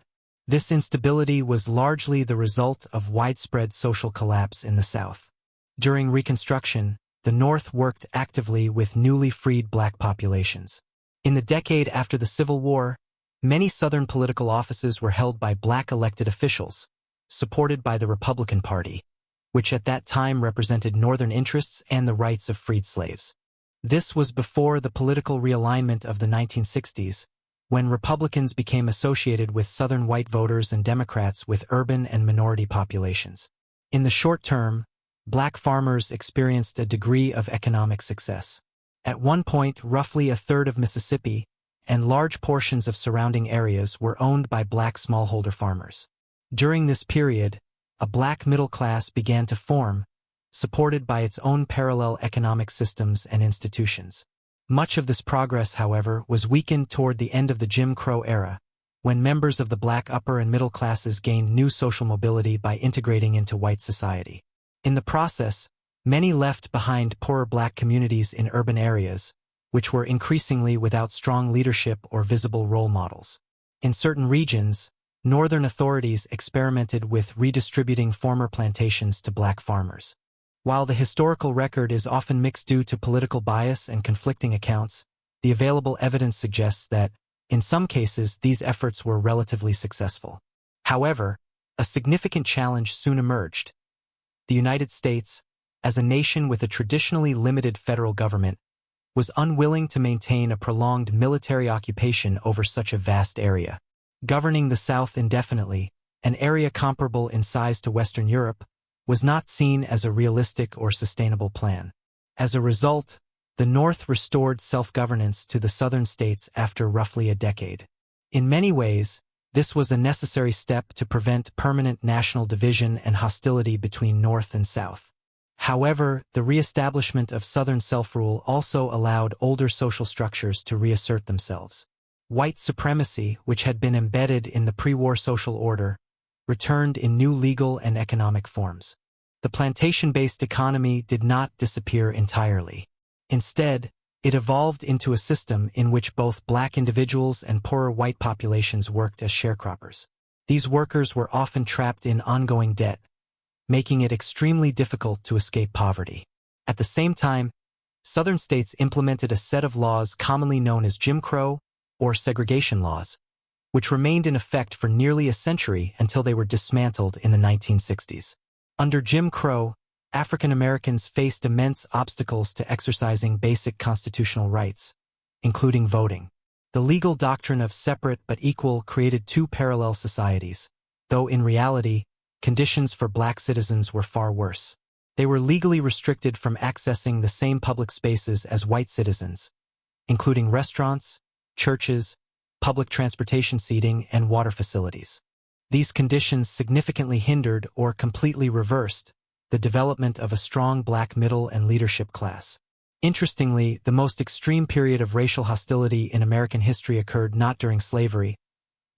This instability was largely the result of widespread social collapse in the South. During Reconstruction, the North worked actively with newly freed Black populations. In the decade after the Civil War, many Southern political offices were held by Black elected officials, supported by the Republican Party, which at that time represented Northern interests and the rights of freed slaves. This was before the political realignment of the 1960s, when Republicans became associated with Southern white voters and Democrats with urban and minority populations. In the short term, Black farmers experienced a degree of economic success. At one point, roughly a third of Mississippi and large portions of surrounding areas were owned by Black smallholder farmers. During this period, a Black middle class began to form, supported by its own parallel economic systems and institutions. Much of this progress, however, was weakened toward the end of the Jim Crow era, when members of the Black upper and middle classes gained new social mobility by integrating into white society. In the process, many left behind poorer Black communities in urban areas, which were increasingly without strong leadership or visible role models. In certain regions, Northern authorities experimented with redistributing former plantations to Black farmers. While the historical record is often mixed due to political bias and conflicting accounts, the available evidence suggests that, in some cases, these efforts were relatively successful. However, a significant challenge soon emerged. The United States, as a nation with a traditionally limited federal government, was unwilling to maintain a prolonged military occupation over such a vast area. Governing the South indefinitely, an area comparable in size to Western Europe, was not seen as a realistic or sustainable plan. As a result, the North restored self-governance to the Southern states after roughly a decade. In many ways, this was a necessary step to prevent permanent national division and hostility between North and South. However, the reestablishment of Southern self-rule also allowed older social structures to reassert themselves. White supremacy, which had been embedded in the pre-war social order, returned in new legal and economic forms. The plantation-based economy did not disappear entirely. Instead, it evolved into a system in which both Black individuals and poorer white populations worked as sharecroppers. These workers were often trapped in ongoing debt, making it extremely difficult to escape poverty. At the same time, Southern states implemented a set of laws commonly known as Jim Crow or segregation laws, which remained in effect for nearly a century until they were dismantled in the 1960s. Under Jim Crow, African Americans faced immense obstacles to exercising basic constitutional rights, including voting. The legal doctrine of separate but equal created two parallel societies, though in reality, conditions for Black citizens were far worse. They were legally restricted from accessing the same public spaces as white citizens, including restaurants, churches, public transportation seating, and water facilities. These conditions significantly hindered or completely reversed the development of a strong Black middle and leadership class. Interestingly, the most extreme period of racial hostility in American history occurred not during slavery,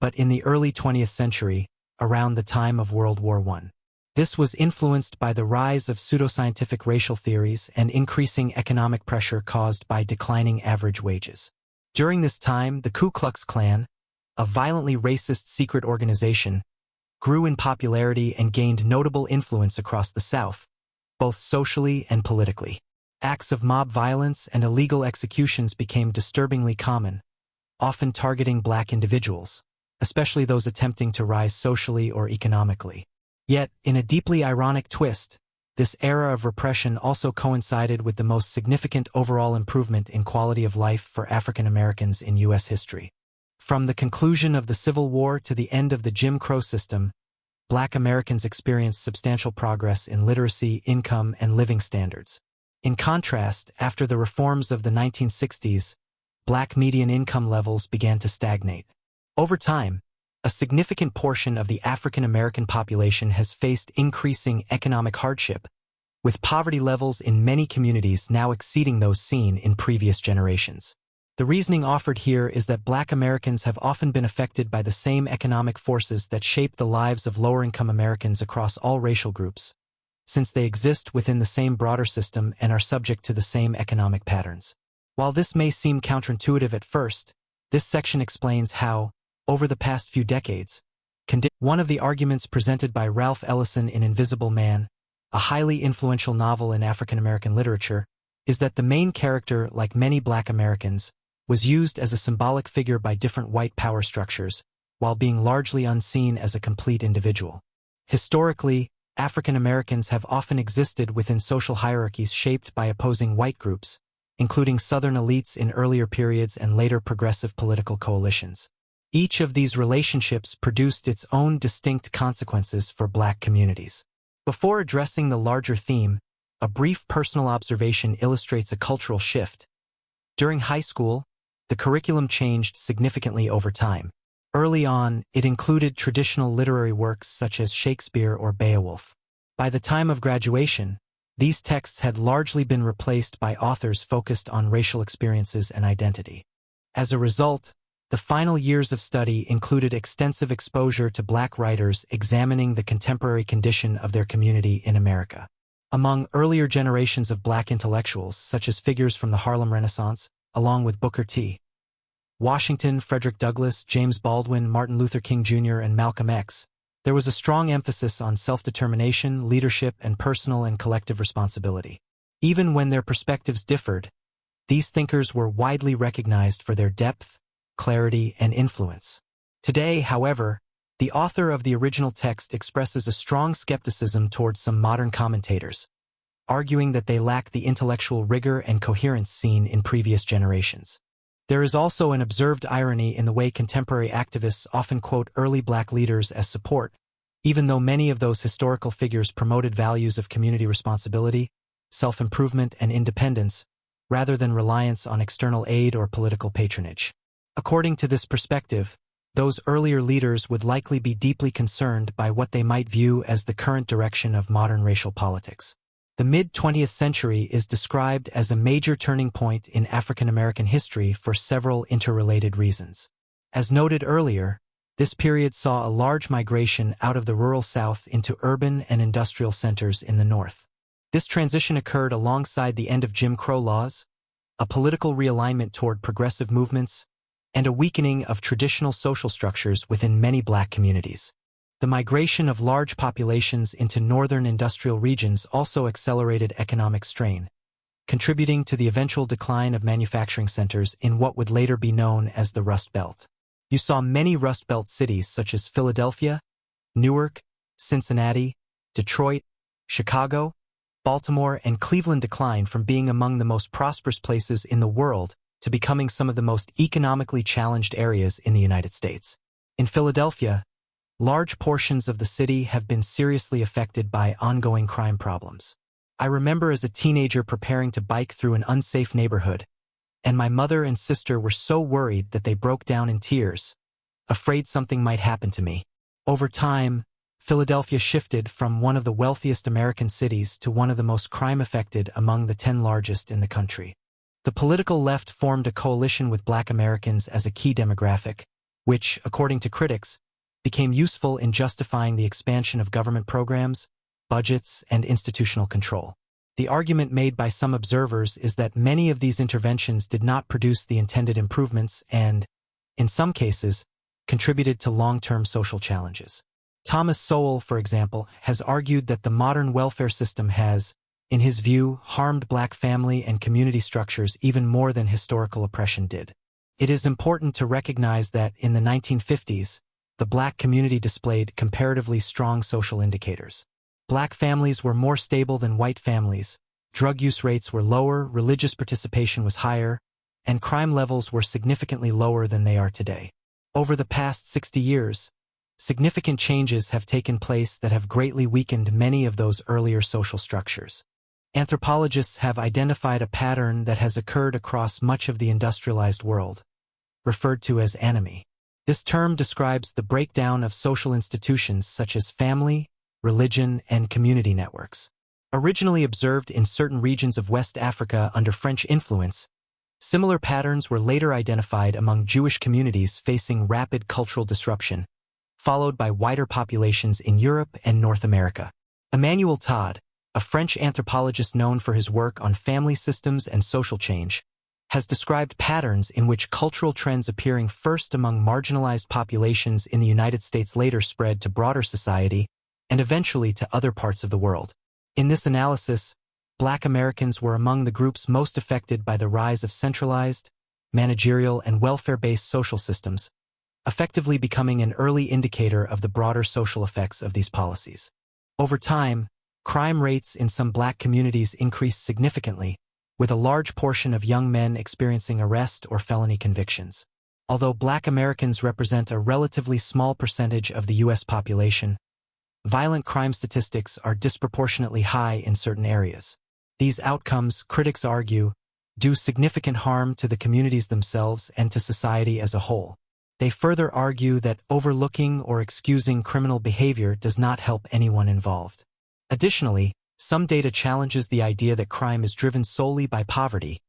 but in the early 20th century, around the time of World War I. This was influenced by the rise of pseudoscientific racial theories and increasing economic pressure caused by declining average wages. During this time, the Ku Klux Klan, a violently racist secret organization, grew in popularity and gained notable influence across the South, both socially and politically. Acts of mob violence and illegal executions became disturbingly common, often targeting Black individuals, especially those attempting to rise socially or economically. Yet, in a deeply ironic twist, this era of repression also coincided with the most significant overall improvement in quality of life for African Americans in U.S. history. From the conclusion of the Civil War to the end of the Jim Crow system, Black Americans experienced substantial progress in literacy, income, and living standards. In contrast, after the reforms of the 1960s, Black median income levels began to stagnate. Over time, a significant portion of the African American population has faced increasing economic hardship, with poverty levels in many communities now exceeding those seen in previous generations. The reasoning offered here is that Black Americans have often been affected by the same economic forces that shape the lives of lower-income Americans across all racial groups, since they exist within the same broader system and are subject to the same economic patterns. While this may seem counterintuitive at first, this section explains how, over the past few decades, one of the arguments presented by Ralph Ellison in Invisible Man, a highly influential novel in African American literature, is that the main character, like many Black Americans, was used as a symbolic figure by different white power structures, while being largely unseen as a complete individual. Historically, African Americans have often existed within social hierarchies shaped by opposing white groups, including Southern elites in earlier periods and later progressive political coalitions. Each of these relationships produced its own distinct consequences for Black communities. Before addressing the larger theme, a brief personal observation illustrates a cultural shift. During high school, the curriculum changed significantly over time. Early on, it included traditional literary works such as Shakespeare or Beowulf. By the time of graduation, these texts had largely been replaced by authors focused on racial experiences and identity. As a result, the final years of study included extensive exposure to Black writers examining the contemporary condition of their community in America. Among earlier generations of Black intellectuals, such as figures from the Harlem Renaissance, along with Booker T. Washington, Frederick Douglass, James Baldwin, Martin Luther King Jr., and Malcolm X, there was a strong emphasis on self-determination, leadership, and personal and collective responsibility. Even when their perspectives differed, these thinkers were widely recognized for their depth, clarity, and influence. Today, however, the author of the original text expresses a strong skepticism towards some modern commentators, arguing that they lack the intellectual rigor and coherence seen in previous generations. There is also an observed irony in the way contemporary activists often quote early Black leaders as support, even though many of those historical figures promoted values of community responsibility, self-improvement, and independence, rather than reliance on external aid or political patronage. According to this perspective, those earlier leaders would likely be deeply concerned by what they might view as the current direction of modern racial politics. The mid-20th century is described as a major turning point in African American history for several interrelated reasons. As noted earlier, this period saw a large migration out of the rural South into urban and industrial centers in the North. This transition occurred alongside the end of Jim Crow laws, a political realignment toward progressive movements, and a weakening of traditional social structures within many Black communities. The migration of large populations into northern industrial regions also accelerated economic strain, contributing to the eventual decline of manufacturing centers in what would later be known as the Rust Belt. You saw many Rust Belt cities such as Philadelphia, Newark, Cincinnati, Detroit, Chicago, Baltimore, and Cleveland decline from being among the most prosperous places in the world to becoming some of the most economically challenged areas in the United States. In Philadelphia, large portions of the city have been seriously affected by ongoing crime problems. I remember as a teenager preparing to bike through an unsafe neighborhood, and my mother and sister were so worried that they broke down in tears, afraid something might happen to me. Over time, Philadelphia shifted from one of the wealthiest American cities to one of the most crime-affected among the 10 largest in the country. The political left formed a coalition with Black Americans as a key demographic, which, according to critics, became useful in justifying the expansion of government programs, budgets, and institutional control. The argument made by some observers is that many of these interventions did not produce the intended improvements and, in some cases, contributed to long-term social challenges. Thomas Sowell, for example, has argued that the modern welfare system has, in his view, harmed Black family and community structures even more than historical oppression did. It is important to recognize that, in the 1950s, the Black community displayed comparatively strong social indicators. Black families were more stable than white families, drug use rates were lower, religious participation was higher, and crime levels were significantly lower than they are today. Over the past 60 years, significant changes have taken place that have greatly weakened many of those earlier social structures. Anthropologists have identified a pattern that has occurred across much of the industrialized world, referred to as anomie. This term describes the breakdown of social institutions such as family, religion, and community networks. Originally observed in certain regions of West Africa under French influence, Similar patterns were later identified among Jewish communities facing rapid cultural disruption, followed by wider populations in Europe and North America. Emmanuel Todd, a French anthropologist known for his work on family systems and social change, has described patterns in which cultural trends appearing first among marginalized populations in the United States later spread to broader society and eventually to other parts of the world. In this analysis, Black Americans were among the groups most affected by the rise of centralized, managerial, and welfare-based social systems, effectively becoming an early indicator of the broader social effects of these policies. Over time, crime rates in some Black communities increased significantly, with a large portion of young men experiencing arrest or felony convictions. Although Black Americans represent a relatively small percentage of the U.S. population, violent crime statistics are disproportionately high in certain areas. These outcomes, critics argue, do significant harm to the communities themselves and to society as a whole. They further argue that overlooking or excusing criminal behavior does not help anyone involved. Additionally, some data challenges the idea that crime is driven solely by poverty,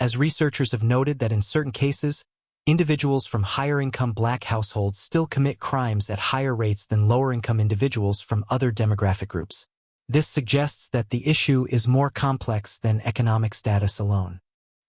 as researchers have noted that in certain cases, individuals from higher-income Black households still commit crimes at higher rates than lower-income individuals from other demographic groups. This suggests that the issue is more complex than economic status alone.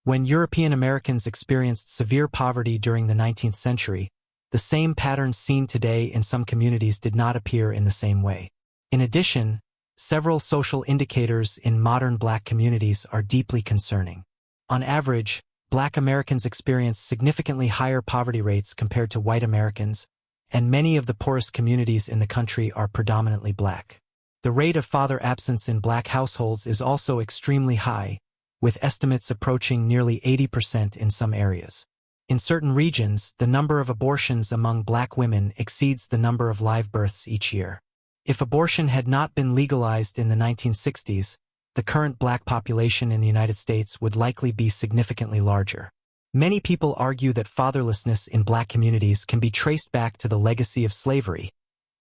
When European Americans experienced severe poverty during the 19th century, the same patterns seen today in some communities did not appear in the same way. In addition, several social indicators in modern Black communities are deeply concerning. On average, Black Americans experience significantly higher poverty rates compared to white Americans, and many of the poorest communities in the country are predominantly Black. The rate of father absence in Black households is also extremely high, with estimates approaching nearly 80% in some areas. In certain regions, the number of abortions among Black women exceeds the number of live births each year. If abortion had not been legalized in the 1960s, the current Black population in the United States would likely be significantly larger. Many people argue that fatherlessness in Black communities can be traced back to the legacy of slavery,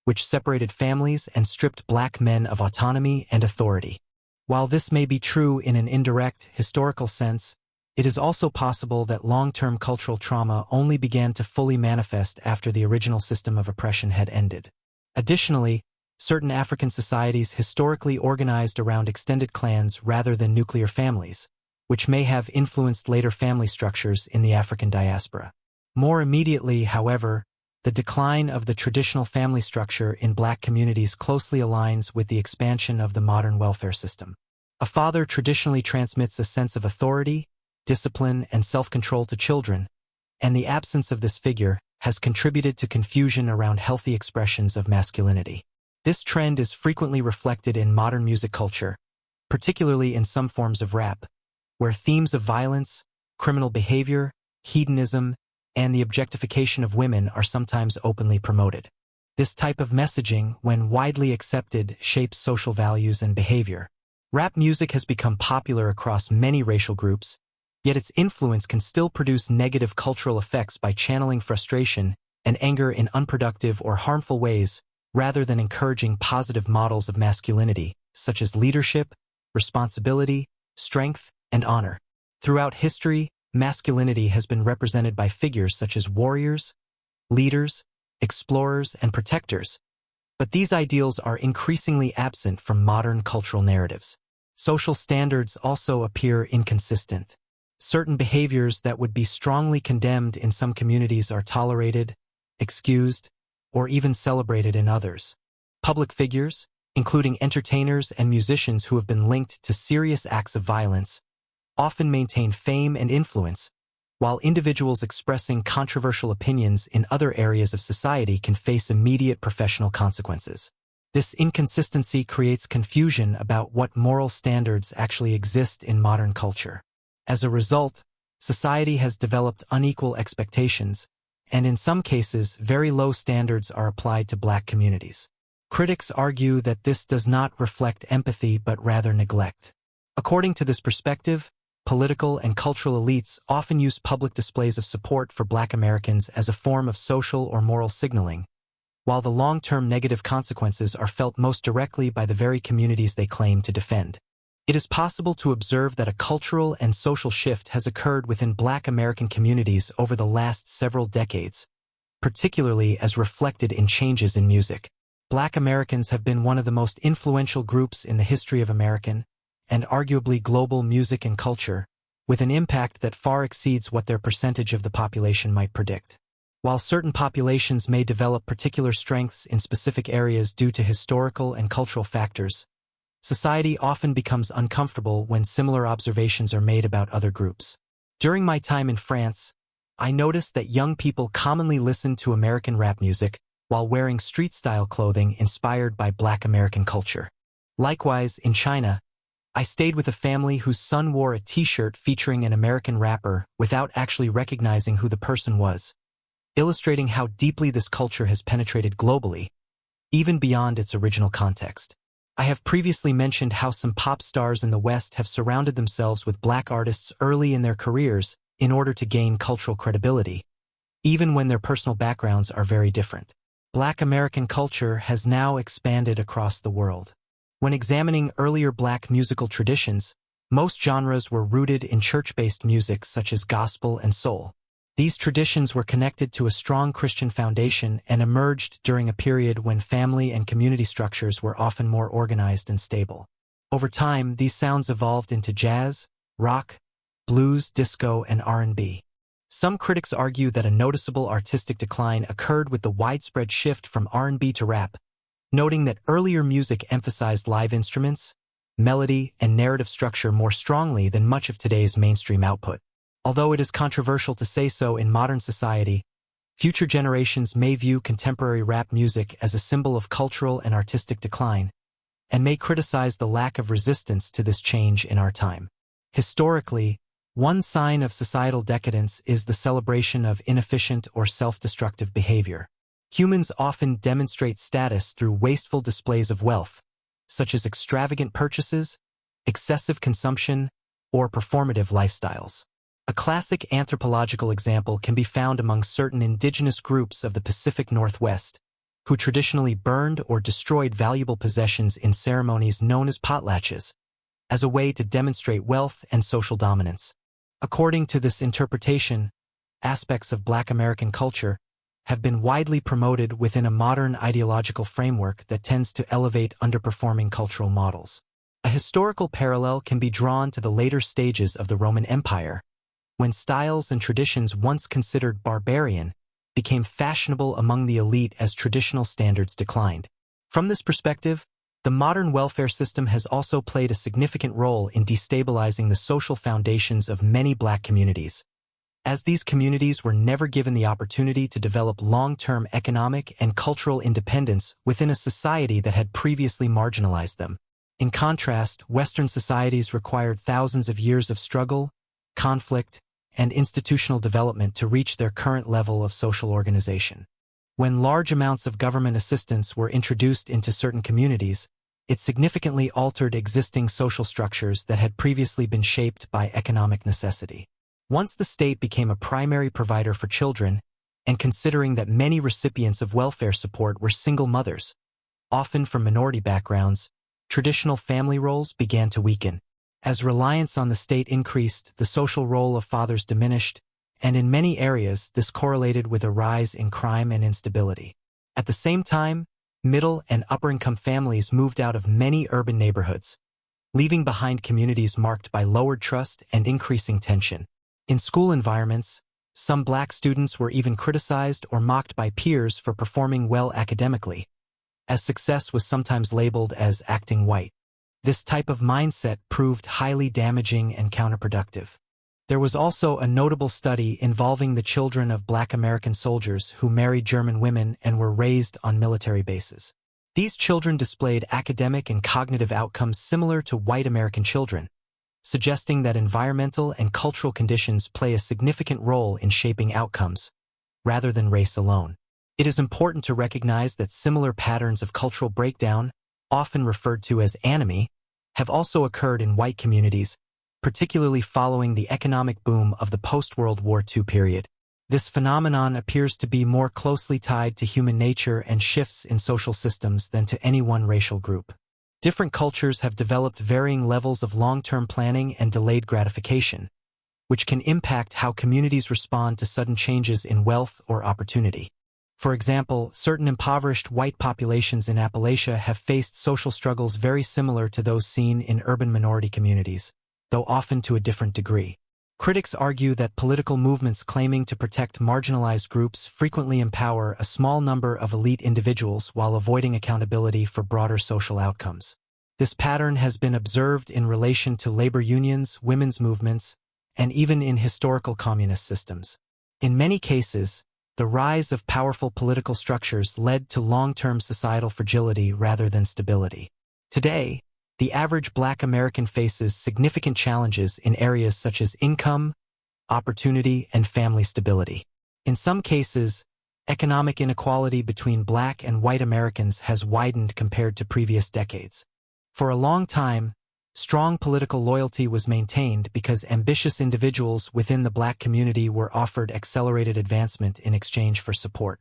which separated families and stripped Black men of autonomy and authority. While this may be true in an indirect, historical sense, it is also possible that long-term cultural trauma only began to fully manifest after the original system of oppression had ended. Additionally, certain African societies historically organized around extended clans rather than nuclear families, which may have influenced later family structures in the African diaspora. More immediately, however, the decline of the traditional family structure in Black communities closely aligns with the expansion of the modern welfare system. A father traditionally transmits a sense of authority, discipline, and self-control to children, and the absence of this figure has contributed to confusion around healthy expressions of masculinity. This trend is frequently reflected in modern music culture, particularly in some forms of rap, where themes of violence, criminal behavior, hedonism, and the objectification of women are sometimes openly promoted. This type of messaging, when widely accepted, shapes social values and behavior. Rap music has become popular across many racial groups, yet its influence can still produce negative cultural effects by channeling frustration and anger in unproductive or harmful ways, rather than encouraging positive models of masculinity, such as leadership, responsibility, strength, and honor. Throughout history, masculinity has been represented by figures such as warriors, leaders, explorers, and protectors, but these ideals are increasingly absent from modern cultural narratives. Social standards also appear inconsistent. Certain behaviors that would be strongly condemned in some communities are tolerated, excused, or even celebrated in others. Public figures, including entertainers and musicians who have been linked to serious acts of violence, often maintain fame and influence, while individuals expressing controversial opinions in other areas of society can face immediate professional consequences. This inconsistency creates confusion about what moral standards actually exist in modern culture. As a result, society has developed unequal expectations, and in some cases, very low standards are applied to Black communities. Critics argue that this does not reflect empathy but rather neglect. According to this perspective, political and cultural elites often use public displays of support for Black Americans as a form of social or moral signaling, while the long-term negative consequences are felt most directly by the very communities they claim to defend. It is possible to observe that a cultural and social shift has occurred within Black American communities over the last several decades, particularly as reflected in changes in music. Black Americans have been one of the most influential groups in the history of American, and arguably global music and culture, with an impact that far exceeds what their percentage of the population might predict. While certain populations may develop particular strengths in specific areas due to historical and cultural factors, society often becomes uncomfortable when similar observations are made about other groups. During my time in France, I noticed that young people commonly listened to American rap music while wearing street-style clothing inspired by Black American culture. Likewise, in China, I stayed with a family whose son wore a t-shirt featuring an American rapper without actually recognizing who the person was, illustrating how deeply this culture has penetrated globally, even beyond its original context. I have previously mentioned how some pop stars in the West have surrounded themselves with Black artists early in their careers in order to gain cultural credibility, even when their personal backgrounds are very different. Black American culture has now expanded across the world. When examining earlier Black musical traditions, most genres were rooted in church-based music such as gospel and soul. These traditions were connected to a strong Christian foundation and emerged during a period when family and community structures were often more organized and stable. Over time, these sounds evolved into jazz, rock, blues, disco, and R&B. Some critics argue that a noticeable artistic decline occurred with the widespread shift from R&B to rap, noting that earlier music emphasized live instruments, melody, and narrative structure more strongly than much of today's mainstream output. Although it is controversial to say so in modern society, future generations may view contemporary rap music as a symbol of cultural and artistic decline, and may criticize the lack of resistance to this change in our time. Historically, one sign of societal decadence is the celebration of inefficient or self-destructive behavior. Humans often demonstrate status through wasteful displays of wealth, such as extravagant purchases, excessive consumption, or performative lifestyles. A classic anthropological example can be found among certain indigenous groups of the Pacific Northwest, who traditionally burned or destroyed valuable possessions in ceremonies known as potlatches, as a way to demonstrate wealth and social dominance. According to this interpretation, aspects of Black American culture have been widely promoted within a modern ideological framework that tends to elevate underperforming cultural models. A historical parallel can be drawn to the later stages of the Roman Empire, when styles and traditions once considered barbarian became fashionable among the elite as traditional standards declined. From this perspective, the modern welfare system has also played a significant role in destabilizing the social foundations of many Black communities, as these communities were never given the opportunity to develop long-term economic and cultural independence within a society that had previously marginalized them. In contrast, Western societies required thousands of years of struggle, conflict, and institutional development to reach their current level of social organization. When large amounts of government assistance were introduced into certain communities, it significantly altered existing social structures that had previously been shaped by economic necessity. Once the state became a primary provider for children, and considering that many recipients of welfare support were single mothers, often from minority backgrounds, traditional family roles began to weaken. As reliance on the state increased, the social role of fathers diminished, and in many areas this correlated with a rise in crime and instability. At the same time, middle and upper-income families moved out of many urban neighborhoods, leaving behind communities marked by lowered trust and increasing tension. In school environments, some Black students were even criticized or mocked by peers for performing well academically, as success was sometimes labeled as acting white. This type of mindset proved highly damaging and counterproductive. There was also a notable study involving the children of Black American soldiers who married German women and were raised on military bases. These children displayed academic and cognitive outcomes similar to white American children, suggesting that environmental and cultural conditions play a significant role in shaping outcomes, rather than race alone. It is important to recognize that similar patterns of cultural breakdown, often referred to as anomie, have also occurred in white communities, particularly following the economic boom of the post-World War II period. This phenomenon appears to be more closely tied to human nature and shifts in social systems than to any one racial group. Different cultures have developed varying levels of long-term planning and delayed gratification, which can impact how communities respond to sudden changes in wealth or opportunity. For example, certain impoverished white populations in Appalachia have faced social struggles very similar to those seen in urban minority communities, though often to a different degree. Critics argue that political movements claiming to protect marginalized groups frequently empower a small number of elite individuals while avoiding accountability for broader social outcomes. This pattern has been observed in relation to labor unions, women's movements, and even in historical communist systems. In many cases, the rise of powerful political structures led to long-term societal fragility rather than stability. Today, the average Black American faces significant challenges in areas such as income, opportunity, and family stability. In some cases, economic inequality between Black and white Americans has widened compared to previous decades. For a long time, strong political loyalty was maintained because ambitious individuals within the Black community were offered accelerated advancement in exchange for support.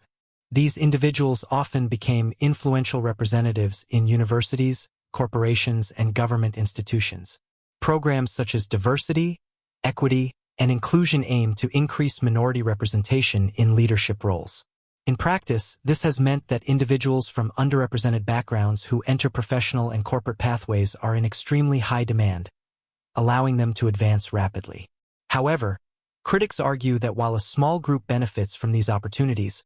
These individuals often became influential representatives in universities, corporations, and government institutions. Programs such as diversity, equity, and inclusion aim to increase minority representation in leadership roles. In practice, this has meant that individuals from underrepresented backgrounds who enter professional and corporate pathways are in extremely high demand, allowing them to advance rapidly. However, critics argue that while a small group benefits from these opportunities,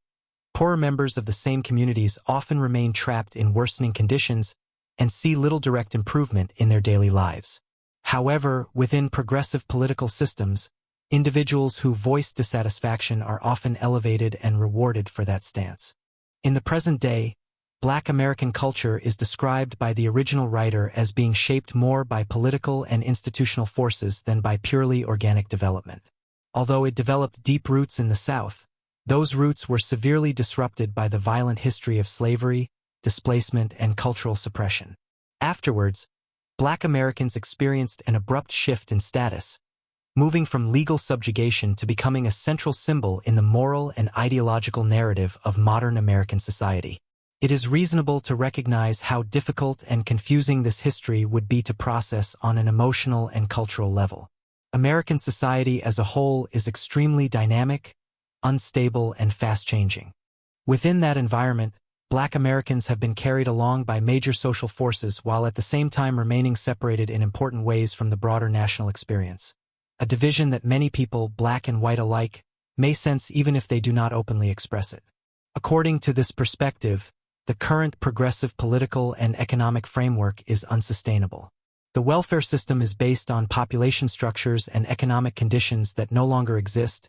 poorer members of the same communities often remain trapped in worsening conditions and see little direct improvement in their daily lives. However, within progressive political systems, individuals who voice dissatisfaction are often elevated and rewarded for that stance. In the present day, Black American culture is described by the original writer as being shaped more by political and institutional forces than by purely organic development. Although it developed deep roots in the South, those roots were severely disrupted by the violent history of slavery, displacement, and cultural suppression. Afterwards, Black Americans experienced an abrupt shift in status, moving from legal subjugation to becoming a central symbol in the moral and ideological narrative of modern American society. It is reasonable to recognize how difficult and confusing this history would be to process on an emotional and cultural level. American society as a whole is extremely dynamic, unstable, and fast-changing. Within that environment, Black Americans have been carried along by major social forces while at the same time remaining separated in important ways from the broader national experience. A division that many people, Black and white alike, may sense even if they do not openly express it. According to this perspective, the current progressive political and economic framework is unsustainable. The welfare system is based on population structures and economic conditions that no longer exist,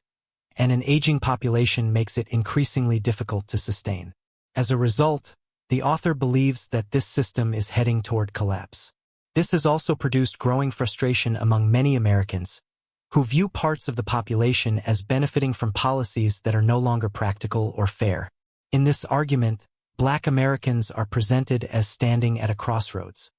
and an aging population makes it increasingly difficult to sustain. As a result, the author believes that this system is heading toward collapse. This has also produced growing frustration among many Americans, who view parts of the population as benefiting from policies that are no longer practical or fair. In this argument, Black Americans are presented as standing at a crossroads.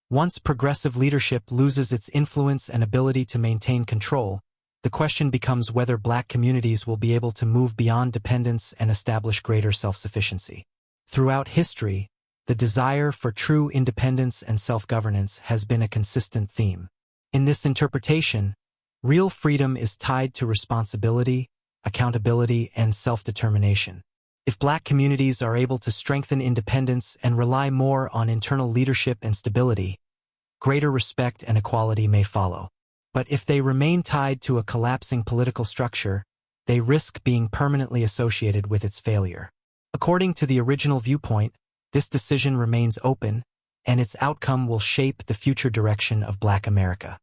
Once progressive leadership loses its influence and ability to maintain control, the question becomes whether Black communities will be able to move beyond dependence and establish greater self-sufficiency. Throughout history, the desire for true independence and self-governance has been a consistent theme. In this interpretation, real freedom is tied to responsibility, accountability, and self-determination. If Black communities are able to strengthen independence and rely more on internal leadership and stability, greater respect and equality may follow. But if they remain tied to a collapsing political structure, they risk being permanently associated with its failure. According to the original viewpoint, this decision remains open, and its outcome will shape the future direction of Black America.